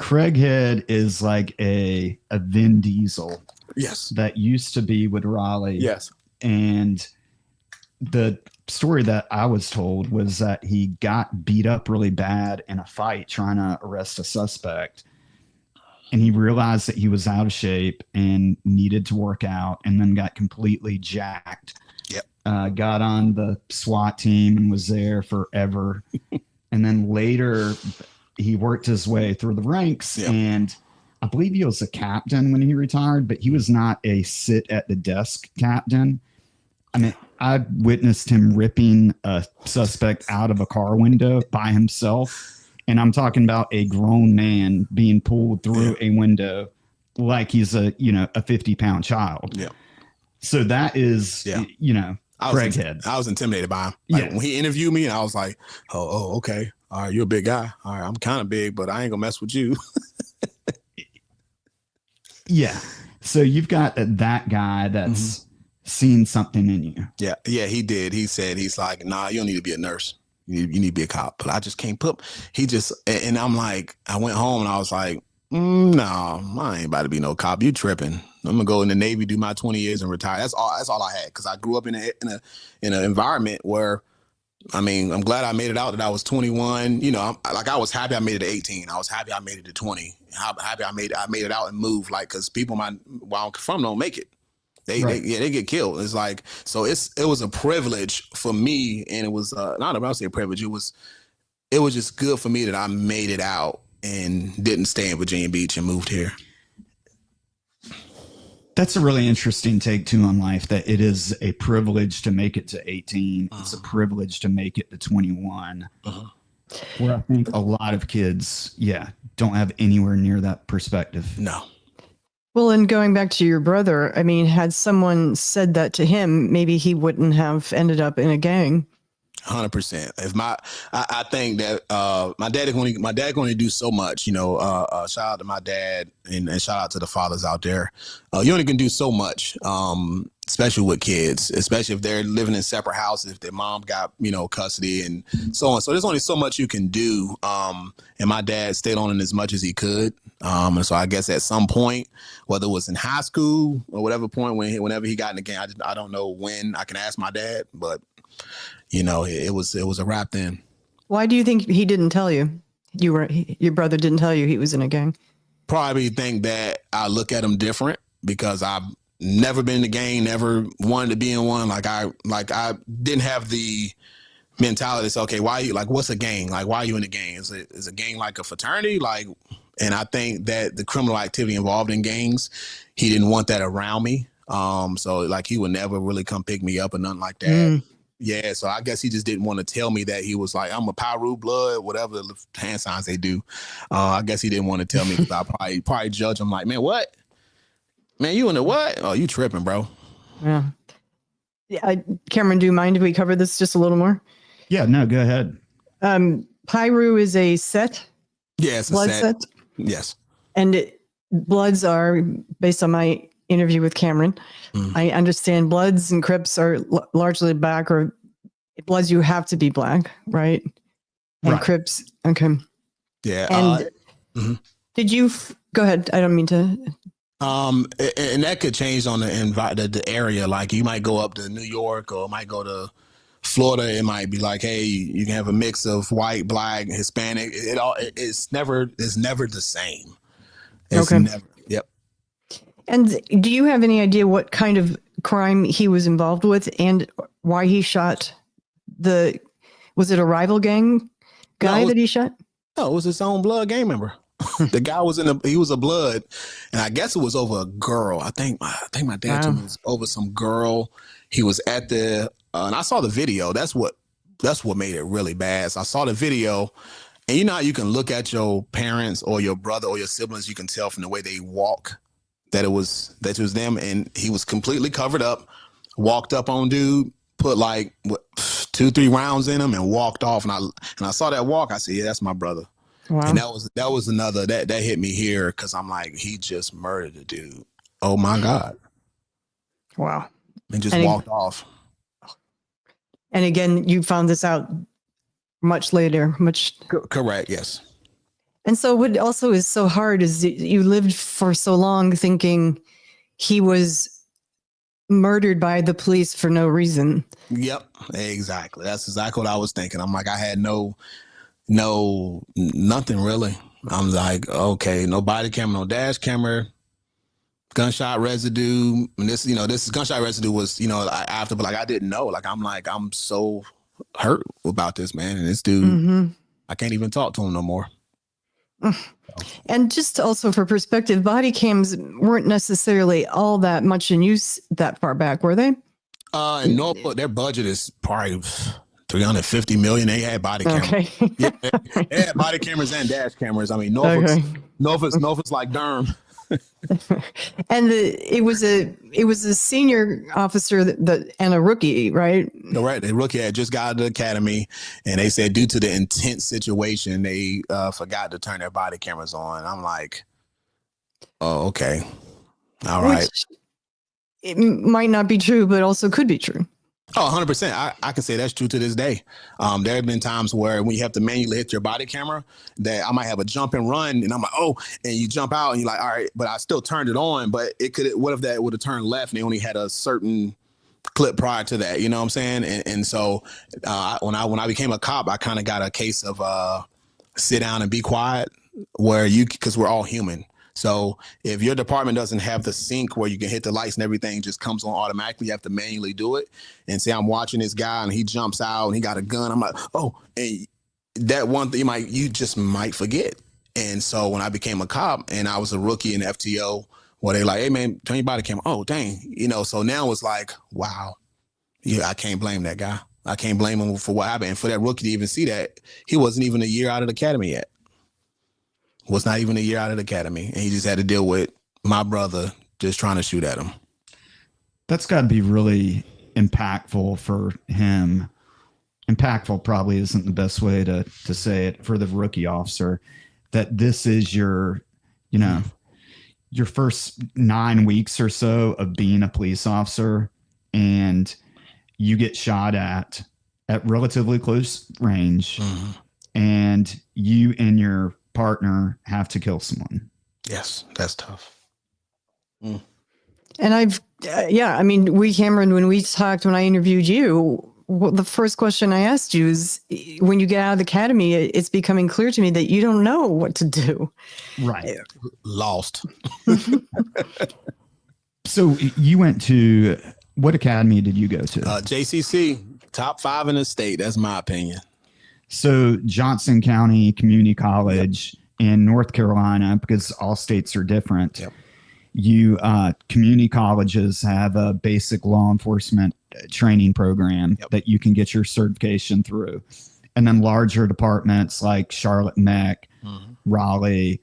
Craighead is like a Vin Diesel Yes. that used to be with Raleigh. Yes. And the story that I was told was that he got beat up really bad in a fight trying to arrest a suspect. And he realized that he was out of shape and needed to work out, and then got completely jacked. Yep. Got on the SWAT team and was there forever. And then later he worked his way through the ranks. Yep. And I believe he was a captain when he retired, but he was not a sit at the desk captain. I mean, I witnessed him ripping a suspect out of a car window by himself. And I'm talking about a grown man being pulled through a window like he's a 50-pound child. Yeah. So that is, Craighead. I was intimidated by him. Like, when he interviewed me, I was like, oh, okay. All right, you're a big guy. All right, I'm kind of big, but I ain't gonna mess with you. Yeah. So you've got that guy that's seen something in you. Yeah. Yeah, he did. He said, he's like, nah, you don't need to be a nurse. You need to be a cop. But I just can't put, and I'm like, I went home and I was like, no, I ain't about to be no cop. You tripping. I'm gonna go in the Navy, do my 20 years and retire. That's all I had. Cause I grew up in an environment where, I mean, I'm glad I made it out that I was 21. I was happy I made it to 18. I was happy I made it to 20. Happy I made it out and moved. Like, cause people where I'm from don't make it. They get killed. It's like, so it was a privilege for me, and it was not about to say a privilege. It was just good for me that I made it out and didn't stay in Virginia Beach and moved here. That's a really interesting take too on life, that it is a privilege to make it to 18. It's a privilege to make it to 21. Where I think a lot of kids, don't have anywhere near that perspective. No. Well, and going back to your brother, I mean, had someone said that to him, maybe he wouldn't have ended up in a gang. 100%. I think that my dad can only do so much. Shout out to my dad and shout out to the fathers out there. You only can do so much, especially with kids, especially if they're living in separate houses, if their mom got custody and so on. So there's only so much you can do. And my dad stayed on it as much as he could. And so I guess at some point, whether it was in high school or whatever point whenever he got in the game, I don't know when. I can ask my dad, but it was a wrap then. Why do you think he didn't tell you? Your brother didn't tell you he was in a gang? Probably think that I look at him different because I've never been in a gang, never wanted to be in one. Like I didn't have the mentality to say, okay, what's a gang? Like, why are you in a gang? Is a gang like a fraternity? Like, and I think that the criminal activity involved in gangs, he didn't want that around me. So like he would never really come pick me up or nothing like that. Yeah, so I guess he just didn't want to tell me that he was like, I'm a Pyru blood, whatever the hand signs they do. I guess he didn't want to tell me because I probably judge him like, man, what? Man, you in the what? Oh, you tripping, bro. Yeah. Cameron, do you mind if we cover this just a little more? Yeah, no, go ahead. Pyru is a set. Yes, blood set. Yes. And bloods are, based on my interview with Cameron, I understand Bloods and Crips are largely black, or Bloods you have to be black, right? And Crips, okay. Yeah. And did you go ahead? I don't mean to. And that could change on the area. Like you might go up to New York or might go to Florida. It might be like, hey, you can have a mix of white, black, Hispanic. It's never the same. It's never. Yep. And do you have any idea what kind of crime he was involved with and why he shot was it a rival gang guy that he shot? No, it was his own blood gang member. The guy he was a blood, and I guess it was over a girl. I think my dad told me it was over some girl. He was at and I saw the video. That's what made it really bad. So I saw the video, and you know how you can look at your parents or your brother or your siblings, you can tell from the way they walk that it was them, and he was completely covered up, walked up on dude, put like 2-3 rounds in him and walked off. And I saw that walk. I said, yeah, that's my brother. Wow. And that was another that hit me here because I'm like, he just murdered a dude. Oh my God. Wow. And just walked off. And again, you found this out much later, correct, yes. And so what also is so hard is you lived for so long thinking he was murdered by the police for no reason. Yep, exactly. That's exactly what I was thinking. I'm like, I had nothing really. I'm like, okay, no body camera, no dash camera, gunshot residue. And this gunshot residue was, after, but like, I didn't know. Like, I'm so hurt about this, man. And this dude, Mm-hmm. I can't even talk to him no more. And just also for perspective, body cams weren't necessarily all that much in use that far back, were they? In Norfolk, their budget is probably $350 million. They had body cameras. Okay. Yeah, they had body cameras and dash cameras. I mean, Norfolk's like Durham. And it was a senior officer and a rookie, right? Right. The rookie had just got out of the academy, and they said due to the intense situation, they forgot to turn their body cameras on. I'm like, oh, okay. All right. It might not be true, but also could be true. Oh, 100%. I can say that's true to this day. There have been times where when you have to manually hit your body camera, that I might have a jump and run, and I'm like, oh, and you jump out, and you're like, all right, but I still turned it on. But what if that would have turned left, and they only had a certain clip prior to that? You know what I'm saying? And so when I became a cop, I kind of got a case of sit down and be quiet, because we're all human. So if your department doesn't have the sync where you can hit the lights and everything just comes on automatically, you have to manually do it. And say I'm watching this guy and he jumps out and he got a gun. I'm like, oh, and that one thing you just might forget. And so when I became a cop and I was a rookie in FTO, where they like, hey man, turn your body camera. Oh, dang. So now it's like, wow. Yeah, I can't blame that guy. I can't blame him for what happened. And for that rookie to even see that, he wasn't even a year out of the academy yet. Was not even a year out of the academy. And he just had to deal with my brother just trying to shoot at him. That's got to be really impactful for him. Impactful probably isn't the best way to say it for the rookie officer, that this is your first 9 weeks or so of being a police officer, and you get shot at relatively close range, and you and your partner have to kill someone. Yes, that's tough. And Cameron, when we talked, when I interviewed you, the first question I asked you is, when you get out of the academy, it's becoming clear to me that you don't know what to do. Right. Lost. So you went to, what academy did you go to? JCC, top 5 in the state. That's my opinion. So Johnson County Community College in North Carolina, because all states are different. Yep. Community colleges have a basic law enforcement training program that you can get your certification through. And then larger departments like Charlotte Meck, Raleigh,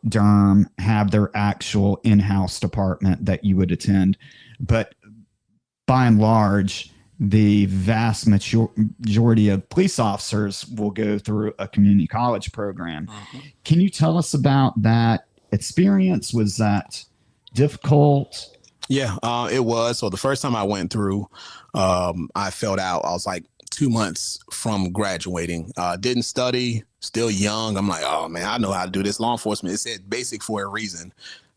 Durham have their actual in-house department that you would attend. But by and large, the vast majority of police officers will go through a community college program. Can you tell us about that experience? Was that difficult? Yeah, it was. So the first time I went through, I filled out. I was like 2 months from graduating. Didn't study, still young. I'm like, oh man, I know how to do this. Law enforcement, it said basic for a reason.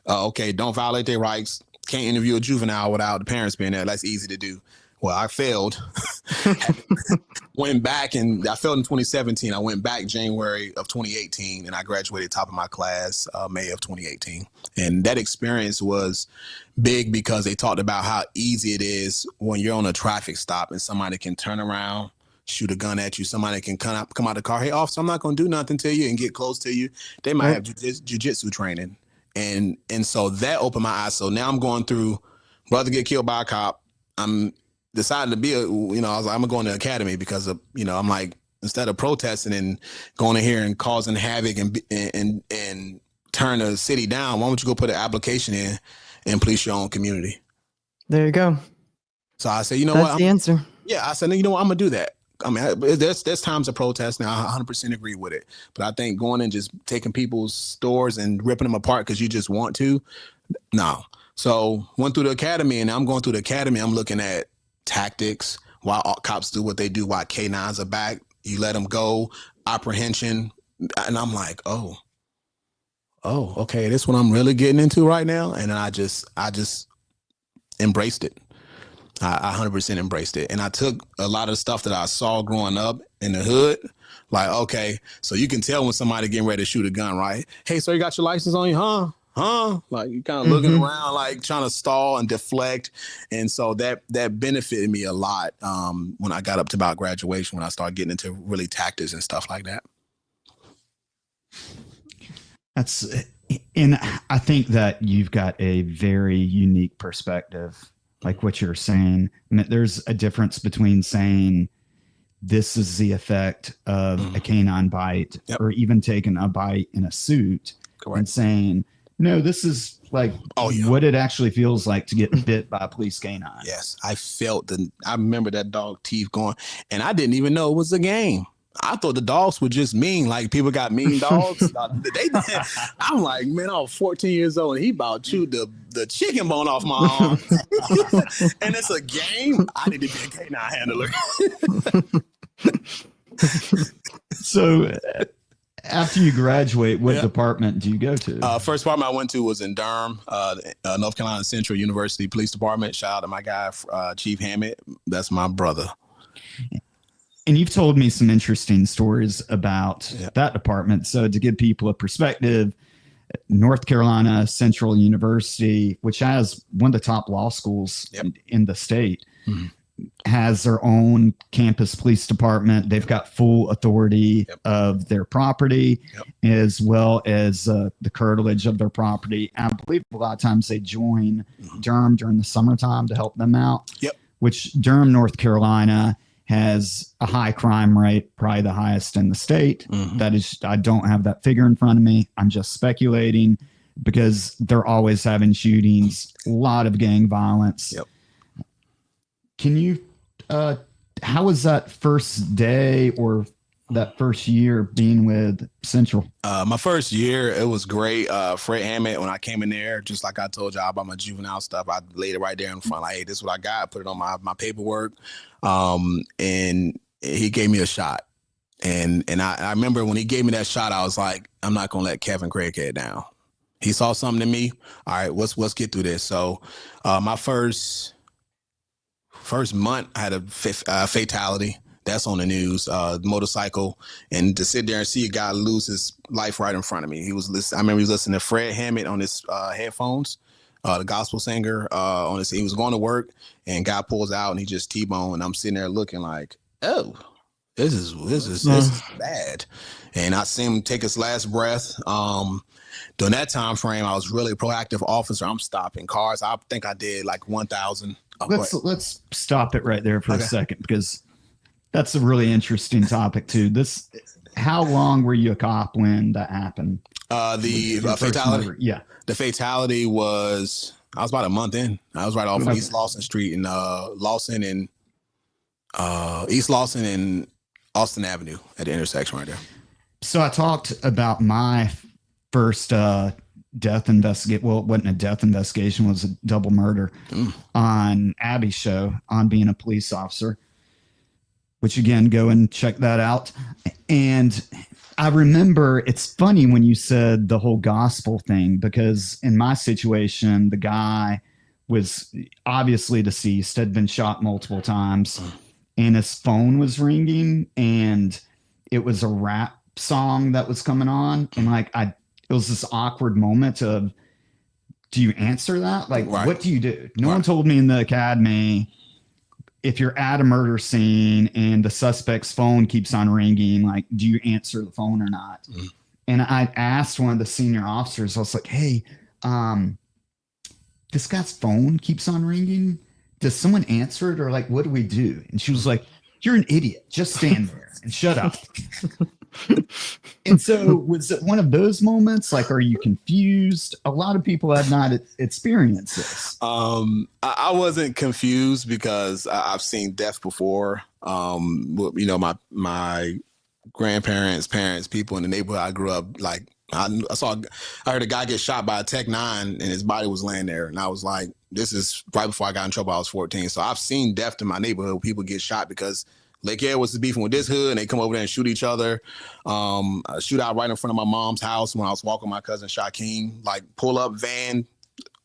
Okay, don't violate their rights. Can't interview a juvenile without the parents being there. That's easy to do. Well, I failed. Went back, and I failed in 2017. I went back January of 2018, and I graduated top of my class May of 2018. And that experience was big because they talked about how easy it is when you're on a traffic stop and somebody can turn around, shoot a gun at you. Somebody can come out the car. Hey, officer, I'm not going to do nothing to you, and get close to you. They might have jiu-jitsu training. And so that opened my eyes. So now I'm going through, brother get killed by a cop. I'm decided to be I was like, I'm gonna go in the academy because of, I'm like, instead of protesting and going in here and causing havoc and turn the city down, why don't you go put an application in and police your own community? There you go. So I said, That's the answer. Yeah, I said, I'm gonna do that. I mean, there's times of protest now. I 100% agree with it, but I think going and just taking people's stores and ripping them apart because you just want to, no. So went through the academy, and I'm going through the academy. I'm looking at tactics, why all cops do what they do, why K9s are back. You let them go, apprehension, and I'm like, oh, okay, this is what I'm really getting into right now. And then I just embraced it. I 100% embraced it. And I took a lot of stuff that I saw growing up in the hood. Like, okay, so you can tell when somebody getting ready to shoot a gun, right? Hey, so you got your license on you, huh? Like you kind of looking around, like trying to stall and deflect. And so that benefited me a lot when I got up to about graduation, when I started getting into really tactics and stuff like that. And I think that you've got a very unique perspective, like what you're saying. I mean, there's a difference between saying this is the effect of a canine bite, or even taking a bite in a suit. Correct. And saying, no, this is like what it actually feels like to get bit by a police canine. Yes, I remember that dog teeth going, and I didn't even know it was a game. I thought the dogs were just mean, like people got mean dogs. I'm like, man, I was 14 years old and he about chewed the chicken bone off my arm. And it's a game. I need to be a canine handler. So after you graduate, what department do you go to? First department I went to was in Durham, North Carolina Central University Police Department. Shout out to my guy, Chief Hammett. That's my brother. And you've told me some interesting stories about that department. So to give people a perspective, North Carolina Central University, which has one of the top law schools in the state, has their own campus police department. They've got full authority of their property, as well as the curtilage of their property. And I believe a lot of times they join Durham during the summertime to help them out, which Durham, North Carolina, has a high crime rate, probably the highest in the state. That is, I don't have that figure in front of me. I'm just speculating because they're always having shootings, a lot of gang violence. Can you, how was that first day or that first year being with Central? My first year, it was great. Fred Hammett, when I came in there, just like I told y'all about my juvenile stuff, I laid it right there in front, like, hey, this is what I got. I put it on my paperwork. And he gave me a shot. And I remember when he gave me that shot, I was like, I'm not going to let Kevin Craighead down. He saw something in me. All right, let's get through this. So my first month, I had a fatality. That's on the news, motorcycle. And to sit there and see a guy lose his life right in front of me. I remember he was listening to Fred Hammett on his headphones, the gospel singer he was going to work, and guy pulls out and he just T-bone, and I'm sitting there looking like, oh, this is bad. And I see him take his last breath. During that time frame, I was really a proactive officer. I'm stopping cars. I think I did like 1,000. Let's stop it right there for a second, because that's a really interesting topic too. How long were you a cop when that happened? The fatality? Yeah. The fatality was, I was about a month in. I was right off of East Lawson Street and East Lawson and Austin Avenue at the intersection right there. So I talked about my first death investigation. Well, it wasn't a death investigation, it was a double murder on Abby's show on being a police officer, which again, go and check that out. And I remember, it's funny when you said the whole gospel thing, because in my situation, the guy was obviously deceased, had been shot multiple times, and his phone was ringing, and it was a rap song that was coming on. And like, it was this awkward moment of, do you answer that? Like, what do you do? No one told me in the academy, if you're at a murder scene and the suspect's phone keeps on ringing, like, do you answer the phone or not? And I asked one of the senior officers, I was like, hey, this guy's phone keeps on ringing. Does someone answer it, or like, what do we do? And she was like, you're an idiot. Just stand there and shut up. And so was it one of those moments? Like, are you confused? A lot of people have not experienced this. I wasn't confused because I've seen death before. You know, my grandparents, parents, people in the neighborhood I grew up, like, I heard a guy get shot by a Tech 9 and his body was laying there. And I was like, this is right before I got in trouble. I was 14. So I've seen death in my neighborhood. People get shot because Lake Air was beefing with this hood, and they come over there and shoot each other. A shootout right in front of my mom's house when I was walking my cousin Shaquem, like pull up van,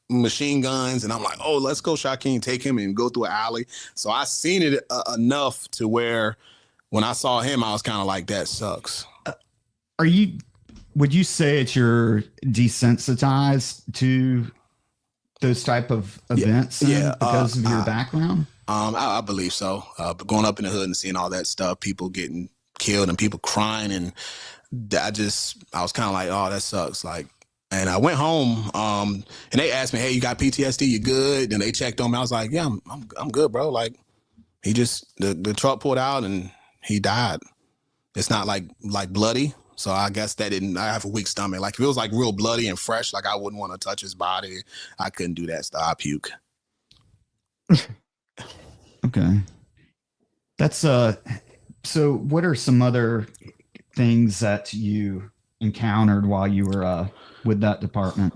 machine guns, and I'm like, oh, let's go, Shaquem, take him and go through an alley. So I seen it enough to where when I saw him, I was kind of like, that sucks. Would you say that you're desensitized to those type of events because of your background? I believe so. But going up in the hood and seeing all that stuff, people getting killed and people crying, and I was kind of like, oh, that sucks. Like, and I went home, and they asked me, hey, you got PTSD? You good? And they checked on me. I was like, yeah, I'm good, bro. Like, he just the truck pulled out and he died. It's not like bloody. So I guess I have a weak stomach. Like if it was like real bloody and fresh, like I wouldn't want to touch his body. I couldn't do that stuff. I puke. Okay. That's so what are some other things that you encountered while you were with that department?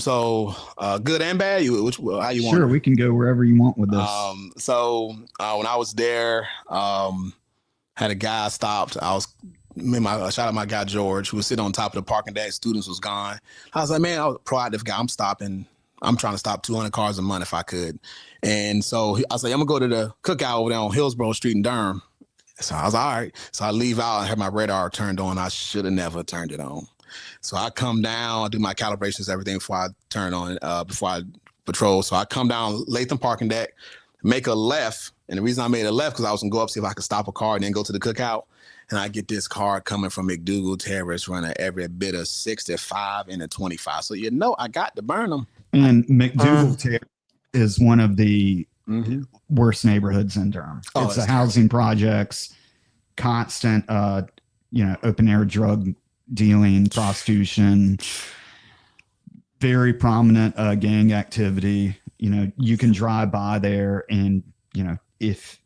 So good and bad. How you want? Sure, we can go wherever you want with this. So when I was there, had a guy stopped. Shout out my guy George, who was sitting on top of the parking deck. Students was gone. I was like, man, I was a proactive guy. I'm trying to stop 200 cars a month if I could. And so I was like, I'm gonna go to the cookout over there on Hillsborough Street in Durham. So I was all right. So I leave out. I had my radar turned on. I should have never turned it on. So I come down. I do my calibrations, everything before I turn on. Before I patrol. So I come down Latham parking deck, make a left. And the reason I made a left because I was gonna go up see if I could stop a car and then go to the cookout. And I get this car coming from McDougal Terrace running every bit of 65 and a 25. So I got to burn them. And McDougal Terrace is one of the worst neighborhoods in Durham. It's a housing projects, constant, open air drug dealing, prostitution, very prominent gang activity. You can drive by there, and if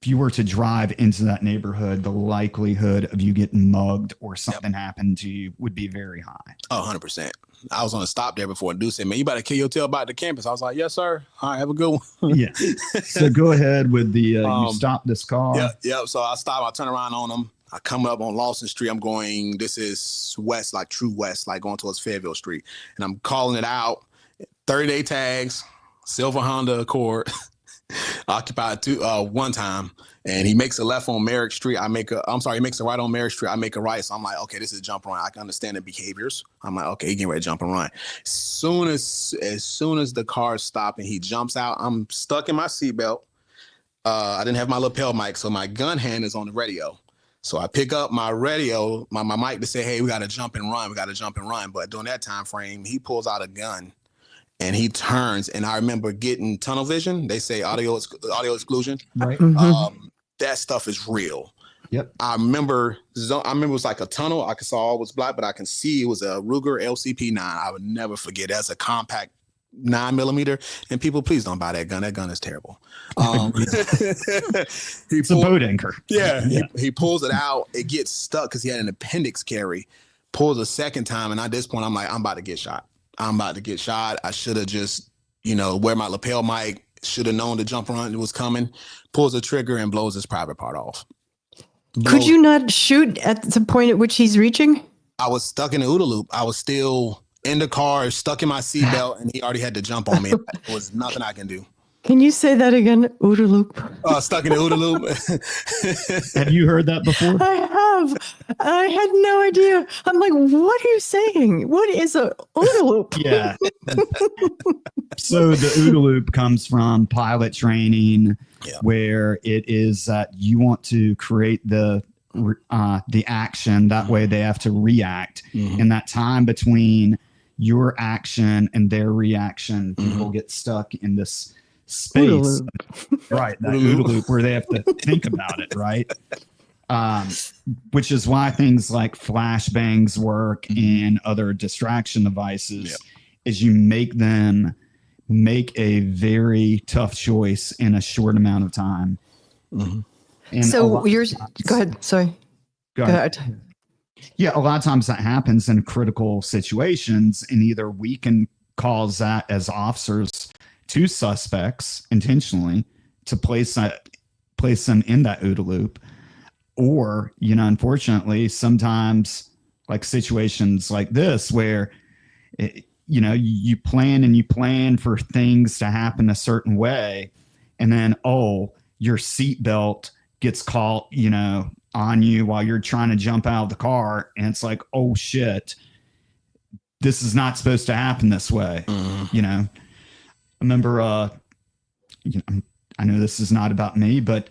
you were to drive into that neighborhood, the likelihood of you getting mugged or something happened to you would be very high. Oh, 100%. I was on a stop there before. Dude said, man, you better kill your tail about the campus. I was like, yes, sir. All right, have a good one. Yeah. So go ahead with the, you stop this car. Yeah. So I stop, I turn around on them. I come up on Lawson Street. This is west, like true west, like going towards Fayetteville Street. And I'm calling it out. 30-day tags, silver Honda Accord. Occupied one time, and he makes a left on Merrick Street. He makes a right on Merrick Street. I make a right. So I'm like, okay, this is a jump and run. I can understand the behaviors. I'm like, okay, he getting ready to jump and run. As soon as the car stopped and he jumps out, I'm stuck in my seatbelt. I didn't have my lapel mic, so my gun hand is on the radio. So I pick up my radio, my mic to say, hey, we got to jump and run. But during that time frame, he pulls out a gun. And he turns, and I remember getting tunnel vision. They say audio exclusion. Right. That stuff is real. Yep. I remember it was like a tunnel. I saw all was black, but I can see it was a Ruger LCP 9. I would never forget. That's a compact 9mm. And people, please don't buy that gun. That gun is terrible. It's a boat anchor. Yeah. He pulls it out. It gets stuck because he had an appendix carry. Pulls a second time, and at this point, I'm like, I'm about to get shot. I should have just, wear my lapel mic, should have known the jump run was coming, pulls the trigger and blows his private part off. Could you not shoot at the point at which he's reaching? I was stuck in the OODA loop. I was still in the car, stuck in my seatbelt, and he already had to jump on me. There was nothing I can do. Can you say that again? OODA loop. Stuck in the OODA loop. Have you heard that before? I have. I had no idea. I'm like, what are you saying? What is a OODA loop? Yeah. So the OODA loop comes from pilot training, where it is that you want to create the action. That way they have to react. And that time between your action and their reaction, people get stuck in this space, right? That OODA loop where they have to think about it, right? Which is why things like flashbangs work and other distraction devices, is you make them make a very tough choice in a short amount of time. And so go ahead. Sorry. Go ahead. Yeah, a lot of times that happens in critical situations, and either we can cause that as officers to suspects intentionally to place place them in that OODA loop. Or, unfortunately, sometimes like situations like this where, you plan for things to happen a certain way. And then, your seatbelt gets caught, on you while you're trying to jump out of the car. And it's like, oh shit, this is not supposed to happen this way. I remember, I know this is not about me, but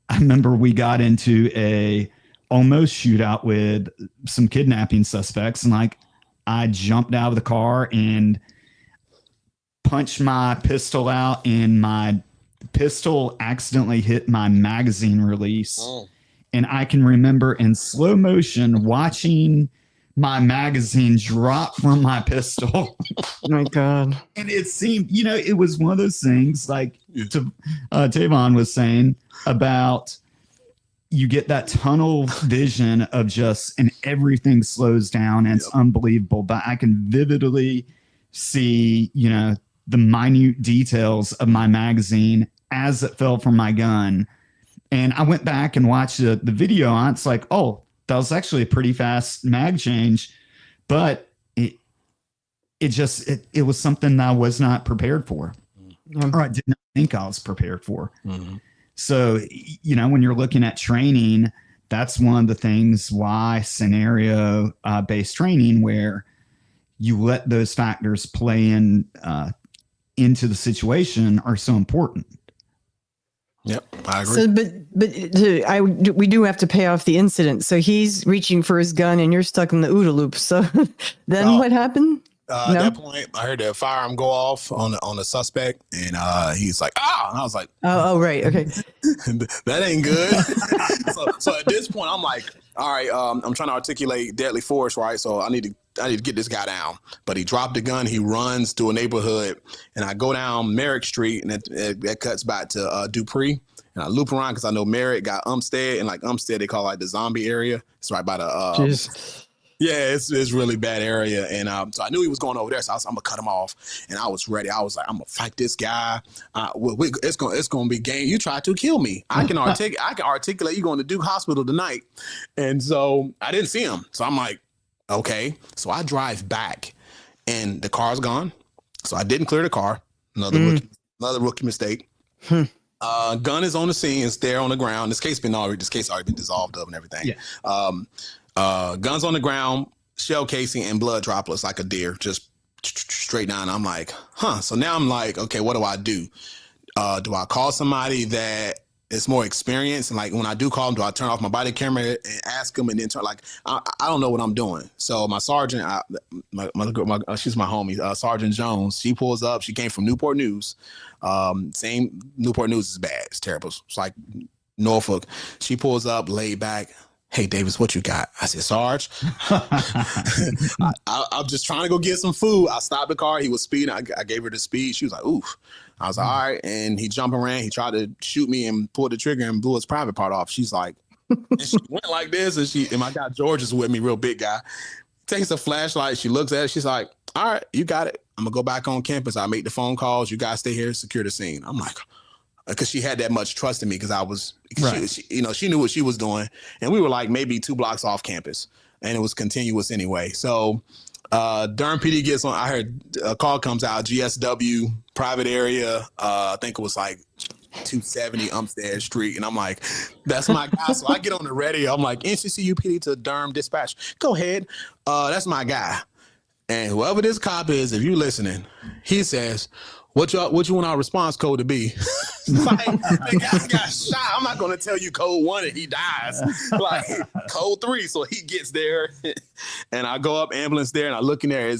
I remember we got into a almost shootout with some kidnapping suspects, and like I jumped out of the car and punched my pistol out, and my pistol accidentally hit my magazine release. And I can remember in slow motion watching my magazine drop from my pistol. Oh my God. And it seemed, it was one of those things like Tevon was saying about you get that tunnel vision of just, and everything slows down and it's unbelievable. But I can vividly see, the minute details of my magazine as it fell from my gun. And I went back and watched the video on. It's like, oh, that was actually a pretty fast mag change, but it was something that I was not prepared for, or I did not think I was prepared for. So, when you're looking at training, that's one of the things why scenario based training, where you let those factors play into the situation, are so important. Yep, I agree. So, we do have to pay off the incident. So he's reaching for his gun, and you're stuck in the OODA loop. So then what happened? At that point, I heard the firearm go off on the suspect, and he's like, and I was like, oh, right, okay, that ain't good. so at this point, I'm like, all right, I'm trying to articulate deadly force, right? So I need to get this guy down. But he dropped the gun. He runs through a neighborhood, and I go down Merrick Street, and that cuts back to Dupree. And I loop around because I know Merrick got Umstead, and like Umstead, they call it like the zombie area. It's right by the yeah, it's really bad area. And so I knew he was going over there, so I'm gonna cut him off. And I was ready. I was like, I'm gonna fight this guy. It's gonna be game. You tried to kill me. I can articulate. You're going to Duke Hospital tonight. And so I didn't see him. So I'm like, okay. So I drive back, and the car's gone. So I didn't clear the car. Another rookie mistake. Gun is on the scene. It's there on the ground. This case already been dissolved of and everything. Yeah. Guns on the ground, shell casing, and blood droplets like a deer, just straight down. I'm like, So now I'm like, okay, what do I do? Do I call somebody that is more experienced? And like when I do call them, do I turn off my body camera and ask them, and then turn I don't know what I'm doing. So my sergeant, she's my homie, Sergeant Jones. She pulls up. She came from Newport News. Same Newport News is bad. It's terrible. It's like Norfolk. She pulls up, laid back. Hey, Davis, what you got? I said, Sarge, I'm just trying to go get some food. I stopped the car. He was speeding. I gave her the speed. She was like, oof. I was like, all right. And he jumped around. He tried to shoot me and pulled the trigger and blew his private part off. She's like, and she went like this. And my guy George is with me, real big guy. Takes a flashlight. She looks at it. She's like, all right, you got it. I'm going to go back on campus. I make the phone calls. You guys stay here, secure the scene. I'm like, because she had that much trust in me, because I was, she knew what she was doing. And we were like maybe 2 blocks off campus, and it was continuous anyway. So Durham PD gets on. I heard a call comes out, GSW, private area. I think it was like 270 Umstead Street. And I'm like, that's my guy. So I get on the radio. I'm like, NCCU PD to Durham dispatch. Go ahead. That's my guy. And whoever this cop is, if you're listening, he says, what you want our response code to be? Like, the guy got shot. I'm not going to tell you code 1 and he dies. Like code 3, so he gets there. And I go up, ambulance there, and I look in there.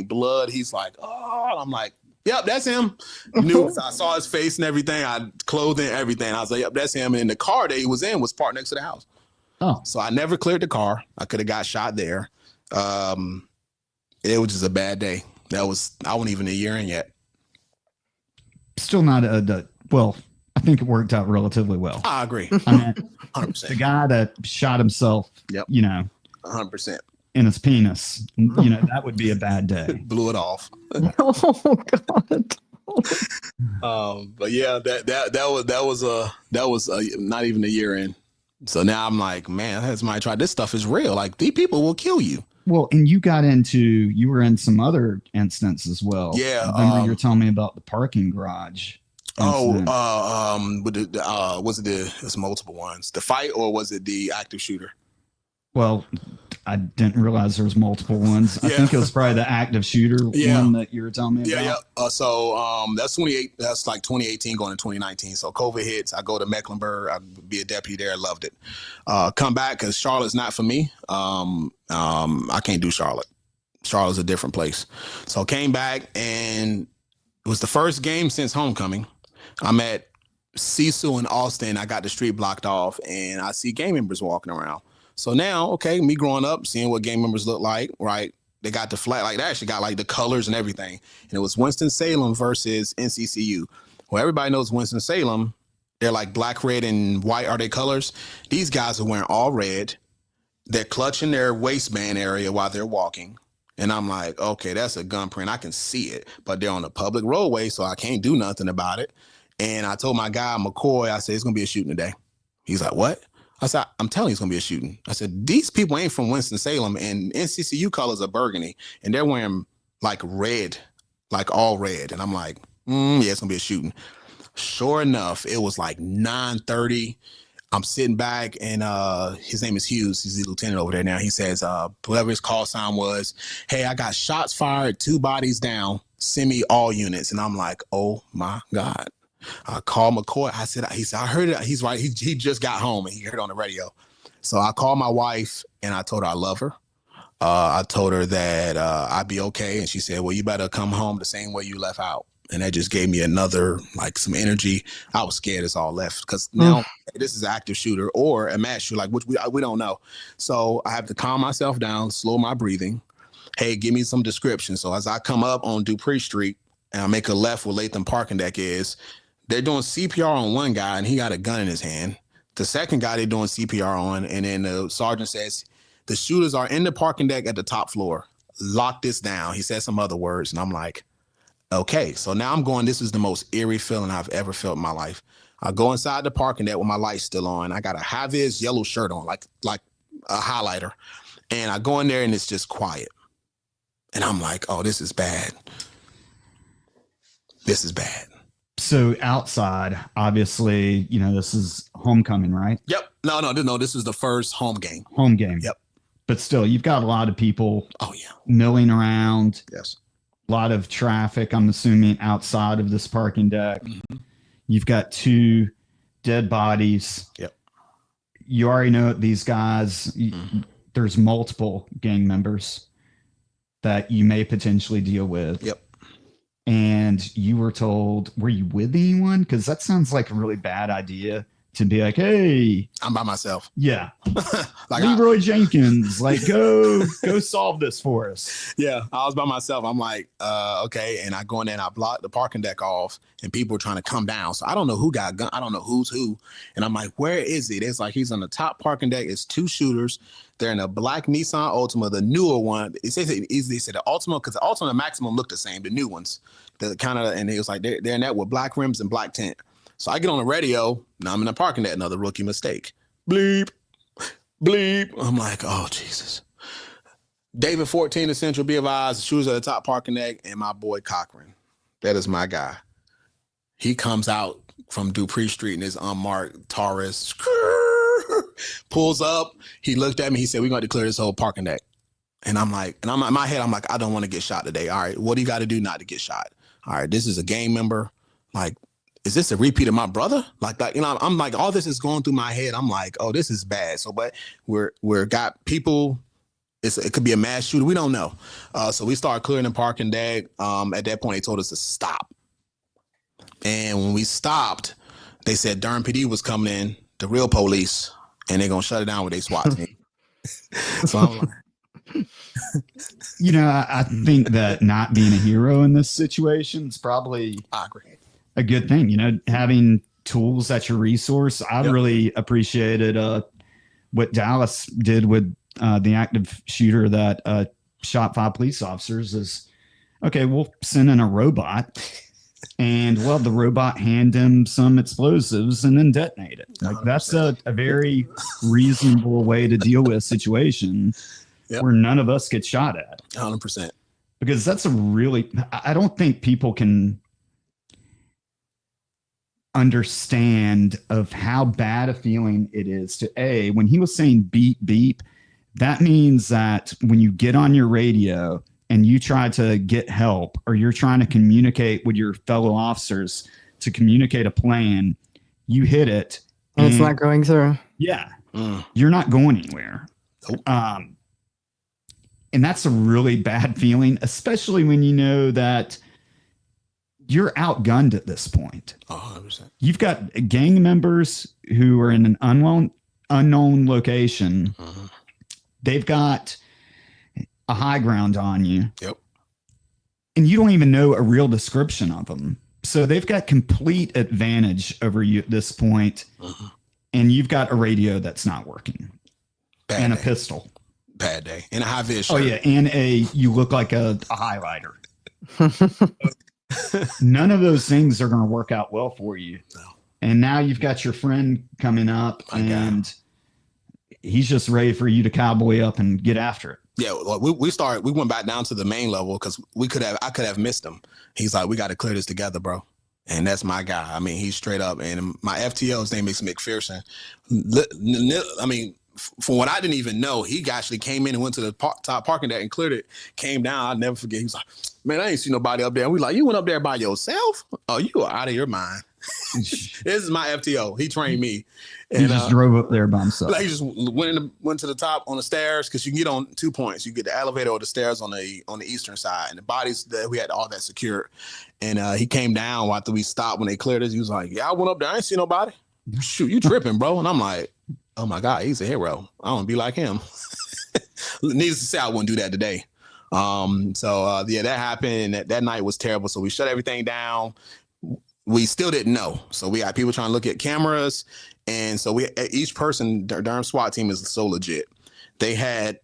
Blood. He's like, oh. I'm like, yep, that's him. I saw his face and everything. I clothing, everything. I was like, yep, that's him. And the car that he was in was parked next to the house. Oh, so I never cleared the car. I could have got shot there. It was just a bad day. I wasn't even a year in yet. Still not well, I think it worked out relatively well. I agree. 100%. The guy that shot himself, 100%. in his penis, that would be a bad day. Blew it off. Oh, God. But yeah, that was not even a year in. So now I'm like, man, that's my try. This stuff is real. Like these people will kill you. Well, and you were in some other instances as well. Yeah. I remember you were telling me about the parking garage. Incident. Was it it's multiple ones, the fight, or was it the active shooter? Well, I didn't realize there was multiple ones. I think it was probably the active shooter one that you were telling me about. So that's 28. That's like 2018 going to 2019. So COVID hits. I go to Mecklenburg. I be a deputy there. I loved it. Come back because Charlotte's not for me. I can't do Charlotte. Charlotte's a different place. So came back, and it was the first game since homecoming. I'm at Cecil in Austin. I got the street blocked off, and I see gang members walking around. So now, okay, me growing up, seeing what gang members look like, right? They got the flag, like they actually got like the colors and everything. And it was Winston-Salem versus NCCU. Well, everybody knows Winston-Salem. They're like black, red, and white are their colors. These guys are wearing all red. They're clutching their waistband area while they're walking. And I'm like, okay, that's a gun print. I can see it, but they're on a public roadway, so I can't do nothing about it. And I told my guy, McCoy, I said, it's going to be a shooting today. He's like, what? I said, I'm telling you it's going to be a shooting. I said, these people ain't from Winston-Salem, and NCCU colors are burgundy, and they're wearing like red, like all red. And I'm like, yeah, it's going to be a shooting. Sure enough, it was like 9:30. I'm sitting back, and his name is Hughes. He's the lieutenant over there now. He says, whatever his call sign was, hey, I got shots fired, 2 bodies down, send me all units. And I'm like, oh my God. I called McCoy. He said, I heard it. He's right. He just got home and he heard it on the radio. So I called my wife and I told her I love her. I told her that I'd be okay. And she said, well, you better come home the same way you left out. And that just gave me another, like, some energy. I was scared as all left because now this is an active shooter or a mass shooter, like, which we don't know. So I have to calm myself down, slow my breathing. Hey, give me some description. So as I come up on Dupree Street and I make a left where Latham parking deck is, they're doing CPR on one guy and he got a gun in his hand. The second guy they're doing CPR on, and then the sergeant says, the shooters are in the parking deck at the top floor. Lock this down. He said some other words, and I'm like, okay. So now I'm going, this is the most eerie feeling I've ever felt in my life. I go inside the parking deck with my lights still on. I got a high-vis yellow shirt on, like a highlighter. And I go in there and it's just quiet. And I'm like, oh, this is bad. This is bad. So outside, obviously, this is homecoming, right? Yep. No. This is the first home game. Home game. Yep. But still, you've got a lot of people. Oh yeah. Milling around. Yes. A lot of traffic, I'm assuming, outside of this parking deck. Mm-hmm. You've got 2 dead bodies. Yep. You already know these guys. There's multiple gang members that you may potentially deal with. Yep. And you were told, were you with anyone? Because that sounds like a really bad idea to be like, hey, I'm by myself. Yeah. Like Leroy Jenkins, like, go solve this for us. Yeah. I was by myself. I'm like, okay. And I go in there and I block the parking deck off and people are trying to come down. So I don't know who got a gun. I don't know who's who. And I'm like, where is it? It's like, he's on the top parking deck. It's 2 shooters. They're in a black Nissan Altima, the newer one. They said the Altima, because the Altima and Maximum look the same, the new ones. The kind of, and it was like, they're in that with black rims and black tint. So I get on the radio. Now I'm in the parking deck. Another rookie mistake. Bleep, bleep. I'm like, oh, Jesus. David 14, the Central B of Eyes, shoes at the top parking deck, and my boy Cochran. That is my guy. He comes out from Dupree Street in his unmarked Taurus. Pulls up. He looked at me. He said, we're going to clear this whole parking deck. And I'm like, in my head, I'm like, I don't want to get shot today. All right, what do you got to do not to get shot? All right, this is a gang member. Like, is this a repeat of my brother? Like, I'm like, all this is going through my head. I'm like, oh, this is bad. So, but we're got people. It could be a mass shooter. We don't know. So we start clearing the parking deck. At that point, they told us to stop. And when we stopped, they said Durham PD was coming in, the real police, and they're gonna shut it down with their SWAT team. So I'm like, I think that not being a hero in this situation is probably a good thing. Having tools at your resource. I really appreciated what Dallas did with the active shooter that shot 5 police officers. Is okay. We'll send in a robot And well, the robot handed him some explosives and then detonated it. Like that's a very reasonable way to deal with a situation where none of us get shot at. 100%. Because that's I don't think people can understand of how bad a feeling it is to when he was saying beep, beep, that means that when you get on your radio and you try to get help or you're trying to communicate with your fellow officers to communicate a plan, you hit it. And it's not going through. Yeah. You're not going anywhere. Nope. And that's a really bad feeling, especially when you know that you're outgunned at this point. 100%. You've got gang members who are in an unknown location. They've got a high ground on you. Yep. And you don't even know a real description of them. So they've got complete advantage over you at this point. And you've got a radio that's not working. Bad a day. Pistol. Bad day. And a high vis shirt. Oh, yeah. And you look like a highlighter. None of those things are going to work out well for you. No. And now you've got your friend coming up and he's just ready for you to cowboy up and get after it. Yeah, we went back down to the main level because I could have missed him. He's like, we got to clear this together, bro. And that's my guy. I mean, he's straight up. And my FTO, his name is McPherson. I mean, from what I didn't even know, he actually came in and went to the top parking deck and cleared it, came down. I'll never forget. He was like, man, I ain't see nobody up there. And we like, you went up there by yourself? Oh, you are out of your mind. This is my FTO. He trained me. And he just drove up there by himself. Like he just went to the top on the stairs because you can get on 2 points. You get the elevator or the stairs on the eastern side, and the bodies that we had all that secured. And he came down after we stopped when they cleared us. He was like, "Yeah, I went up there. I ain't see nobody. Shoot, you tripping, bro?" And I'm like, "Oh my God, he's a hero. I want to be like him." Needless to say, I wouldn't do that today. That happened. That night was terrible. So we shut everything down. We still didn't know. So we had people trying to look at cameras. And so each person, Durham SWAT team is so legit. They said,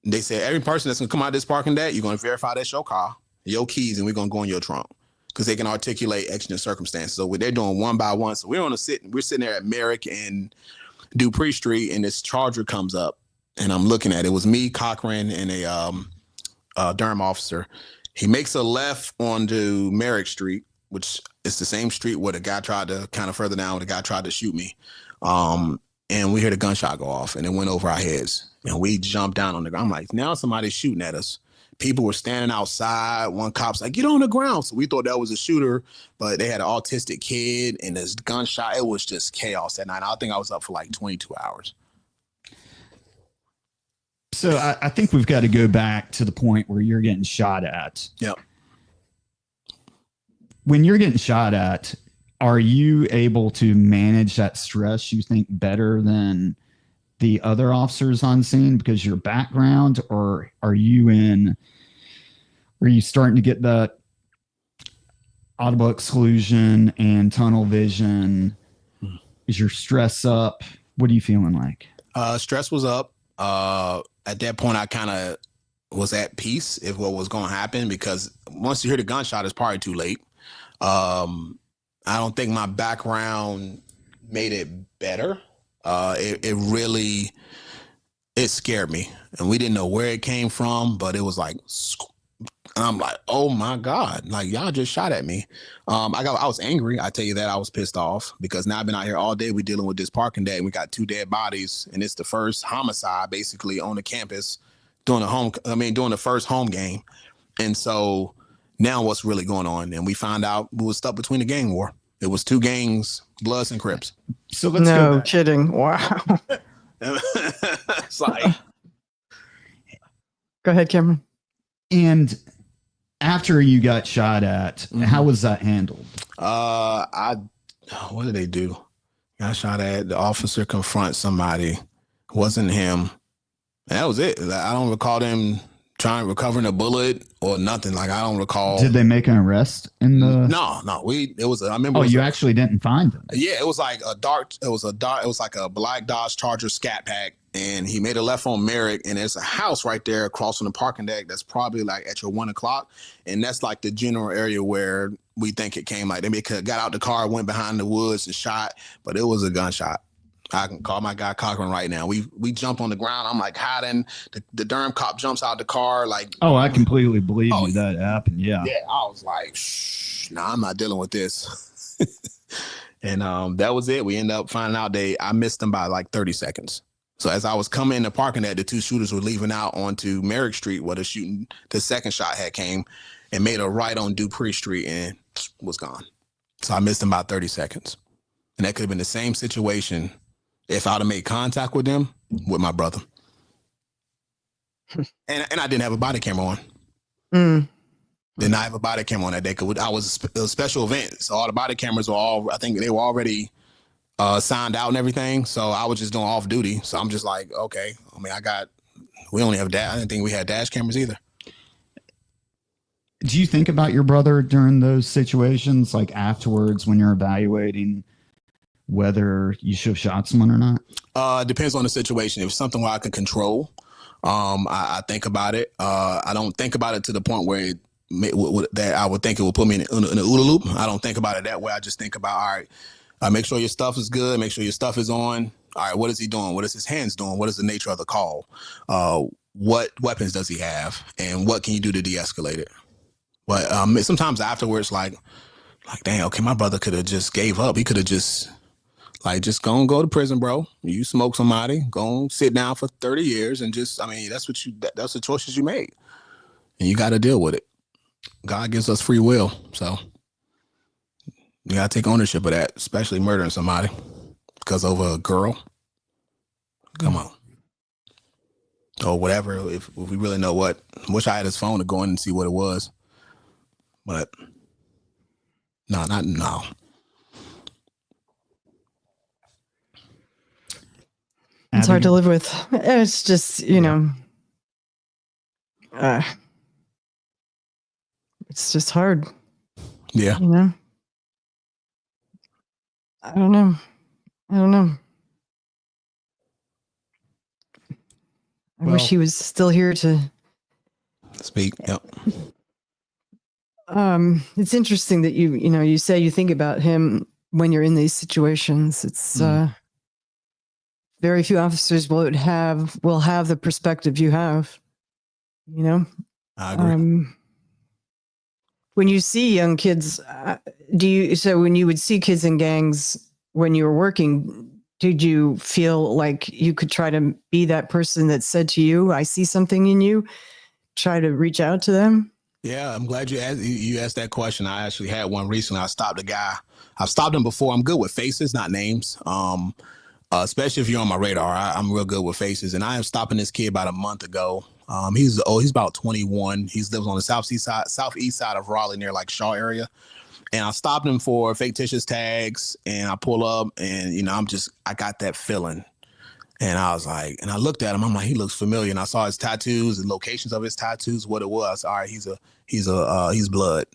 every person that's going to come out of this parking deck, you're going to verify that's your car, your keys, and we're going to go in your trunk because they can articulate exigent circumstances. So they're doing one by one. So we're sitting there at Merrick and Dupree Street, and this Charger comes up, and I'm looking at it. It was me, Cochran, and a Durham officer. He makes a left onto Merrick Street, which is the same street where the guy tried to kind of further down where the guy tried to shoot me. And we heard a gunshot go off and it went over our heads and we jumped down on the ground. I'm like, now somebody's shooting at us. People were standing outside. One cop's like, get on the ground. So we thought that was a shooter, but they had an autistic kid and this gunshot. It was just chaos that night. I think I was up for like 22 hours. So I think we've got to go back to the point where you're getting shot at. Yep. When you're getting shot at, are you able to manage that stress, you think, better than the other officers on scene because your background, or are you starting to get that audible exclusion and tunnel vision? Is your stress up? What are you feeling like? Stress was up. At that point, I kind of was at peace if what was going to happen because once you hear the gunshot, it's probably too late. I don't think my background made it better. It really scared me, and we didn't know where it came from, but it was like, and I'm like, oh my God, like y'all just shot at me. I was angry. I tell you that I was pissed off because now I've been out here all day. We're dealing with this parking deck. We got 2 dead bodies, and it's the first homicide basically on the campus during the first home game, and so. Now what's really going on? And we found out we was stuck between the gang war. It was 2 gangs, Bloods and Crips. So let's no go back. kidding. Wow. It's like, Go ahead, Cameron. And after you got shot at, how was that handled? What did they do? Got shot at. The officer confronts somebody. Wasn't him. And that was it. I don't recall them recovering a bullet or nothing. Like I don't recall. Did they make an arrest in the? No. I remember. Oh, you actually didn't find them. Yeah, it was like it was like a black Dodge Charger Scat Pack, and he made a left on Merrick, and there's a house right there across from the parking deck that's probably like at your 1 o'clock, and that's like the general area where we think it came like they got out the car, went behind the woods and shot, but it was a gunshot. I can call my guy Cochran right now. We jumped on the ground. I'm like hiding. The Durham cop jumps out the car. Like, oh, I completely believe you that happened. Yeah. Yeah. I was like, shh, nah, I'm not dealing with this. And that was it. We ended up finding out I missed them by like 30 seconds. So as I was coming in the parking lot, the two shooters were leaving out onto Merrick Street where the second shot had came and made a right on Dupree Street and was gone. So I missed them by 30 seconds. And that could have been the same situation if I'd have made contact with them, with my brother. and I didn't have a body camera on. Did not have a body camera on that day. It was a special event. So all the body cameras were I think they were already signed out and everything. So I was just doing off duty. So I'm just like, okay. I mean, we only have I didn't think we had dash cameras either. Do you think about your brother during those situations, like afterwards when you're evaluating whether you should have shot someone or not? Depends on the situation. If it's something where I can control, I think about it. I don't think about it to the point where that I would think it would put me in an OODA loop. I don't think about it that way. I just think about, all right, make sure your stuff is good. Make sure your stuff is on. All right, what is he doing? What is his hands doing? What is the nature of the call? What weapons does he have? And what can you do to de-escalate it? But sometimes afterwards, like, dang, okay, my brother could have just gave up. He could have just go to prison, bro. You smoke somebody, go and sit down for 30 years and that's the choices you made. And you got to deal with it. God gives us free will. So you got to take ownership of that, especially murdering somebody because of a girl. Come on. Or whatever. If we really know what, wish I had his phone to go in and see what it was. But no. It's hard to live with. It's just, it's just hard. Yeah. I don't know. I wish he was still here to speak. Yep. It's interesting that you say you think about him when you're in these situations. It's very few officers will have the perspective you have. I agree. When you see young kids, when you would see kids in gangs when you were working, did you feel like you could try to be that person that said to you, I see something in you, try to reach out to them? Yeah, I'm glad you asked that question. I actually had one recently. I stopped a guy. I've stopped him before. I'm good with faces, not names. Especially if you're on my radar, I'm real good with faces. And I am stopping this kid about a month ago. He's about 21. He lives on the southeast side of Raleigh near like Shaw area. And I stopped him for fictitious tags and I pull up and, I got that feeling. And I was like, and I looked at him, I'm like, he looks familiar. And I saw his tattoos, the locations of his tattoos, what it was. All right, he's blood.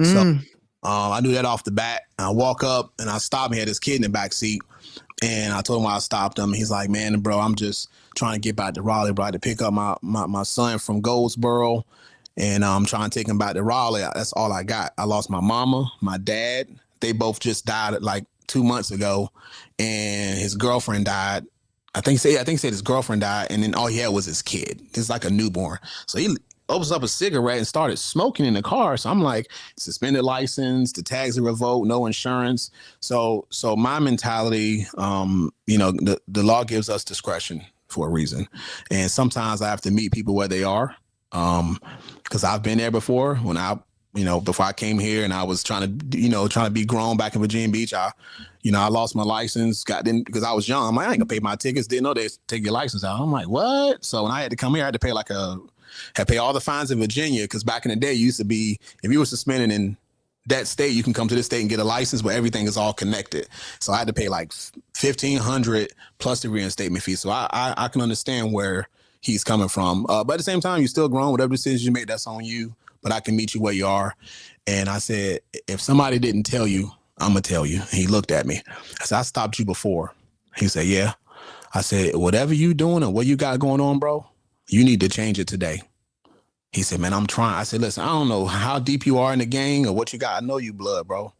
So I knew that off the bat. I walk up and I stop him. He had his kid in the back seat. And I told him why I stopped him. He's like, man, bro, I'm just trying to get back to Raleigh, bro. I had to pick up my son from Goldsboro. And I'm trying to take him back to Raleigh. That's all I got. I lost my mama, my dad. They both just died like 2 months ago. And his girlfriend died. I think his girlfriend died, and then all he had was his kid. It's like a newborn. So he opens up a cigarette and started smoking in the car. So I'm like, suspended license, the tags are revoked, no insurance. So my mentality, the law gives us discretion for a reason. And sometimes I have to meet people where they are. Because I've been there before when before I came here and I was trying to be grown back in Virginia Beach. I lost my license, because I was young. I'm like, I ain't gonna pay my tickets. Didn't know they take your license out. I'm like, what? So when I had to come here, I had to pay pay all the fines in Virginia. Because back in the day, it used to be, if you were suspended in that state, you can come to this state and get a license, but everything is all connected. So I had to pay like $1,500 plus the reinstatement fee. So I can understand where he's coming from. But at the same time, you're still grown. Whatever decisions you make, that's on you. But I can meet you where you are. And I said, if somebody didn't tell you, I'm going to tell you. And he looked at me. I said, I stopped you before. He said, yeah. I said, whatever you doing or what you got going on, bro, you need to change it today. He said, man, I'm trying. I said, listen, I don't know how deep you are in the gang or what you got. I know you blood, bro.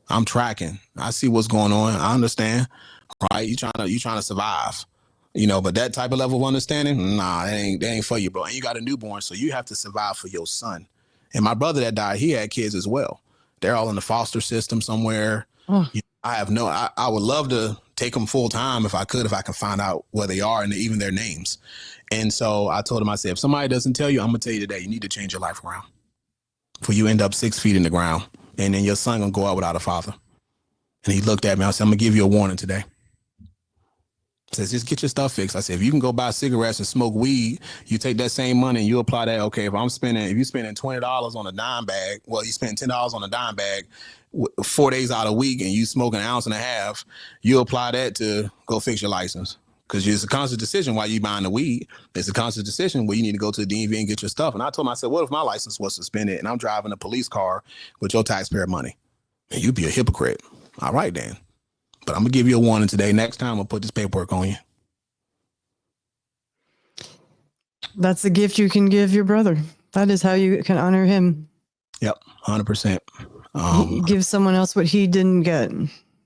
I'm tracking. I see what's going on. I understand. Right? You trying to survive. But that type of level of understanding, nah, that ain't for you, bro. And you got a newborn, so you have to survive for your son. And my brother that died, he had kids as well. They're all in the foster system somewhere. Oh. I would love to take them full time if I can find out where they are and even their names. And so I told him, I said, if somebody doesn't tell you, I'm gonna tell you today, you need to change your life around. For you end up 6 feet in the ground, and then your son gonna go out without a father. And he looked at me. I said, I'm gonna give you a warning today. Says, just get your stuff fixed. I said, if you can go buy cigarettes and smoke weed, you take that same money and you apply that. Okay, if you're spending $20 on a dime bag, well, you spend $10 on a dime bag 4 days out of a week and you smoke an ounce and a half, you apply that to go fix your license. Because it's a conscious decision why you buying the weed. It's a conscious decision where you need to go to the DMV and get your stuff. And I told him, I said, what if my license was suspended and I'm driving a police car with your taxpayer money? And you'd be a hypocrite. All right, then. But I'm going to give you a warning today. Next time I'll put this paperwork on you. That's the gift you can give your brother. That is how you can honor him. Yep, 100%. Give someone else what he didn't get.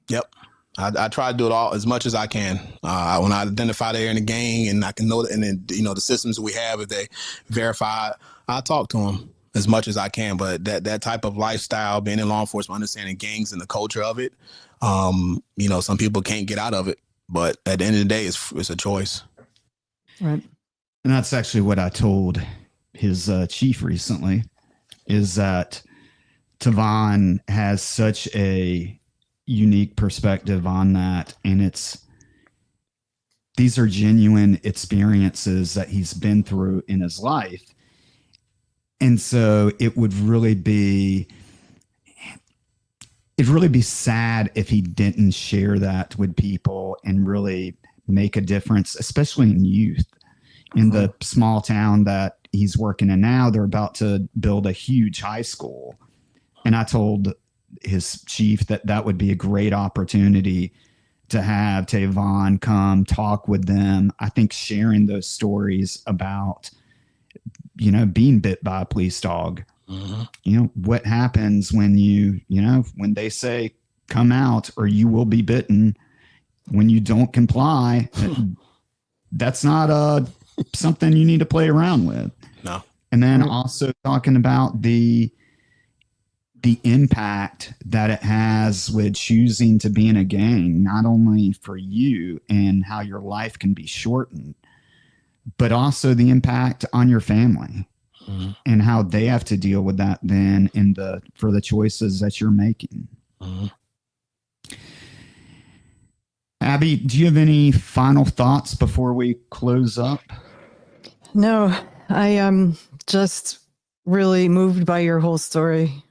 Yep. I try to do it all as much as I can. When I identify they're in the gang and I can know, and then, the systems we have, if they verify, I talk to them as much as I can. But that type of lifestyle, being in law enforcement, understanding gangs and the culture of it, some people can't get out of it, but at the end of the day, it's a choice. Right. And that's actually what I told his chief recently, is that Tevon has such a unique perspective on that. And these are genuine experiences that he's been through in his life. And so it would really be sad if he didn't share that with people and really make a difference, especially in youth. In the small town that he's working in now, they're about to build a huge high school. And I told his chief that would be a great opportunity to have Tevon come talk with them. I think sharing those stories about, being bit by a police dog, what happens when when they say come out or you will be bitten, when you don't comply, that's not something you need to play around with. No. And then also talking about the impact that it has with choosing to be in a gang, not only for you and how your life can be shortened, but also the impact on your family and how they have to deal with that then for the choices that you're making. Abby, do you have any final thoughts before we close up? No, I am just really moved by your whole story.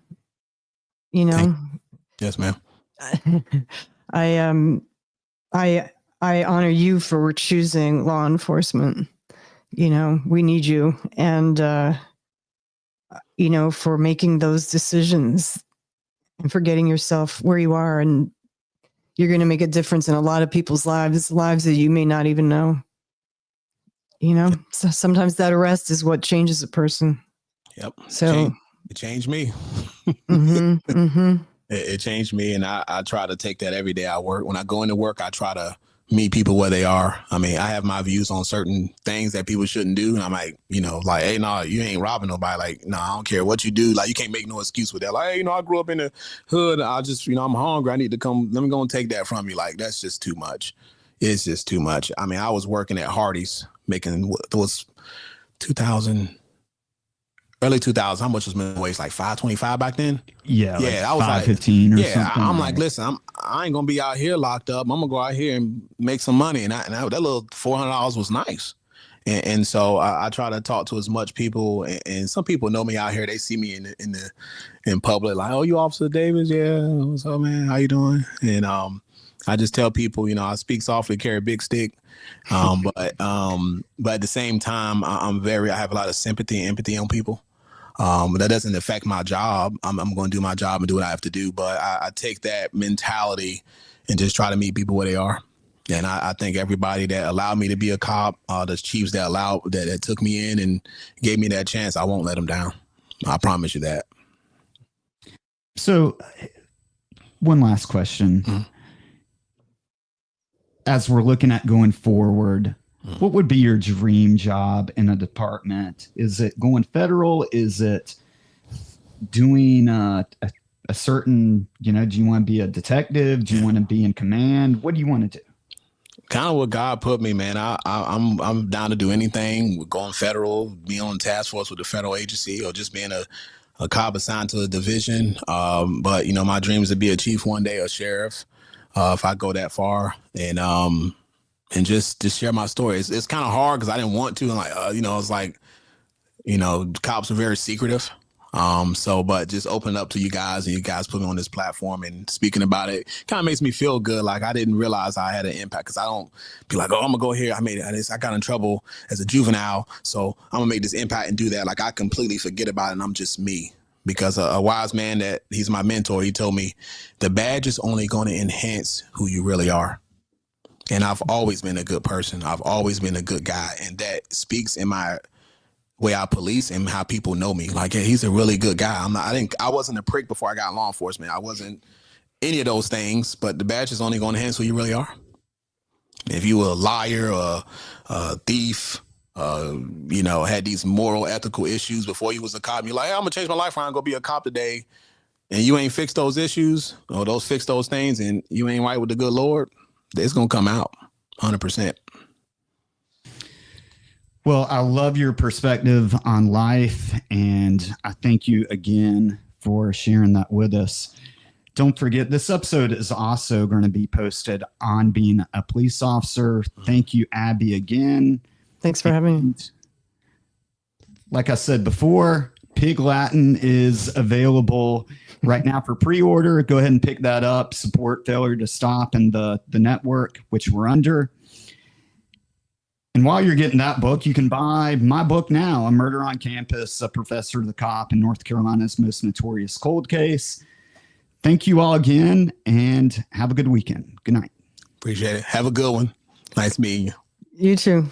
Yes, ma'am. I honor you for choosing law enforcement. We need you, and for making those decisions and for getting yourself where you are, and you're going to make a difference in a lot of people's lives that you may not even know. So sometimes that arrest is what changes a person. Yep. So it changed me. It changed me, and I try to take that every day I work. When I go into work, I try to meet people where they are. I mean, I have my views on certain things that people shouldn't do, and I'm like, hey, no, you ain't robbing nobody. Like, no, I don't care what you do. Like, you can't make no excuse with that. Like, hey, I grew up in the hood. I just, I'm hungry. I need to come. Let me go and take that from you. Like, that's just too much. It's just too much. I mean, I was working at Hardee's making what was 2000. Early 2000s, how much was minimum wage? Like $5.25 back then? Yeah, I was $5.15 or something. I'm like, listen, I ain't gonna be out here locked up. I'm gonna go out here and make some money, and that little $400 was nice. And so I try to talk to as much people, and some people know me out here. They see me in public, like, oh, you Officer Davis? Yeah, what's up, man? How you doing? And I just tell people, I speak softly, carry a big stick. But at the same time, I have a lot of sympathy and empathy on people. But that doesn't affect my job. I'm going to do my job and do what I have to do. But I take that mentality and just try to meet people where they are. And I think everybody that allowed me to be a cop, the chiefs that took me in and gave me that chance, I won't let them down. I promise you that. So, one last question. Mm-hmm. As we're looking at going forward, what would be your dream job in a department? Is it going federal? Is it doing a certain, do you want to be a detective? Do you want to be in command? What do you want to do? Kind of what God put me, man. I'm down to do anything. We're going federal, be on the task force with the federal agency, or just being a cop assigned to a division. But my dream is to be a chief one day, or sheriff, if I go that far, and just share my story. It's kind of hard because I didn't want to, and it's like, cops are very secretive. But just opening up to you guys, and you guys put me on this platform and speaking about it kind of makes me feel good. Like I didn't realize I had an impact, because I don't be like, oh, I'm gonna go here. I got in trouble as a juvenile, so I'm gonna make this impact and do that. Like I completely forget about it, and I'm just me. Because a wise man, that he's my mentor, he told me the badge is only going to enhance who you really are. And I've always been a good person. I've always been a good guy, and that speaks in my way I police and how people know me. Like, yeah, he's a really good guy. I wasn't a prick before I got in law enforcement. I wasn't any of those things, but the badge is only going to enhance who you really are. If you were a liar or a thief, had these moral, ethical issues before you was a cop, you're like, hey, I'm gonna change my life around, go be a cop today, and you ain't fixed those issues or fix those things, and you ain't right with the good Lord, it's gonna come out 100%. Well, I love your perspective on life, and I thank you again for sharing that with us. Don't forget, this episode is also going to be posted on being a police officer. Thank you, Abby, again. Thanks for having me. Like I said before, Pig Latin is available right now for pre-order. Go ahead and pick that up. Support Failure to Stop and the network, which we're under. And while you're getting that book, you can buy my book now, A Murder on Campus, A Professor to the Cop in North Carolina's Most Notorious Cold Case. Thank you all again, and have a good weekend. Good night. Appreciate it. Have a good one. Nice meeting you. You too.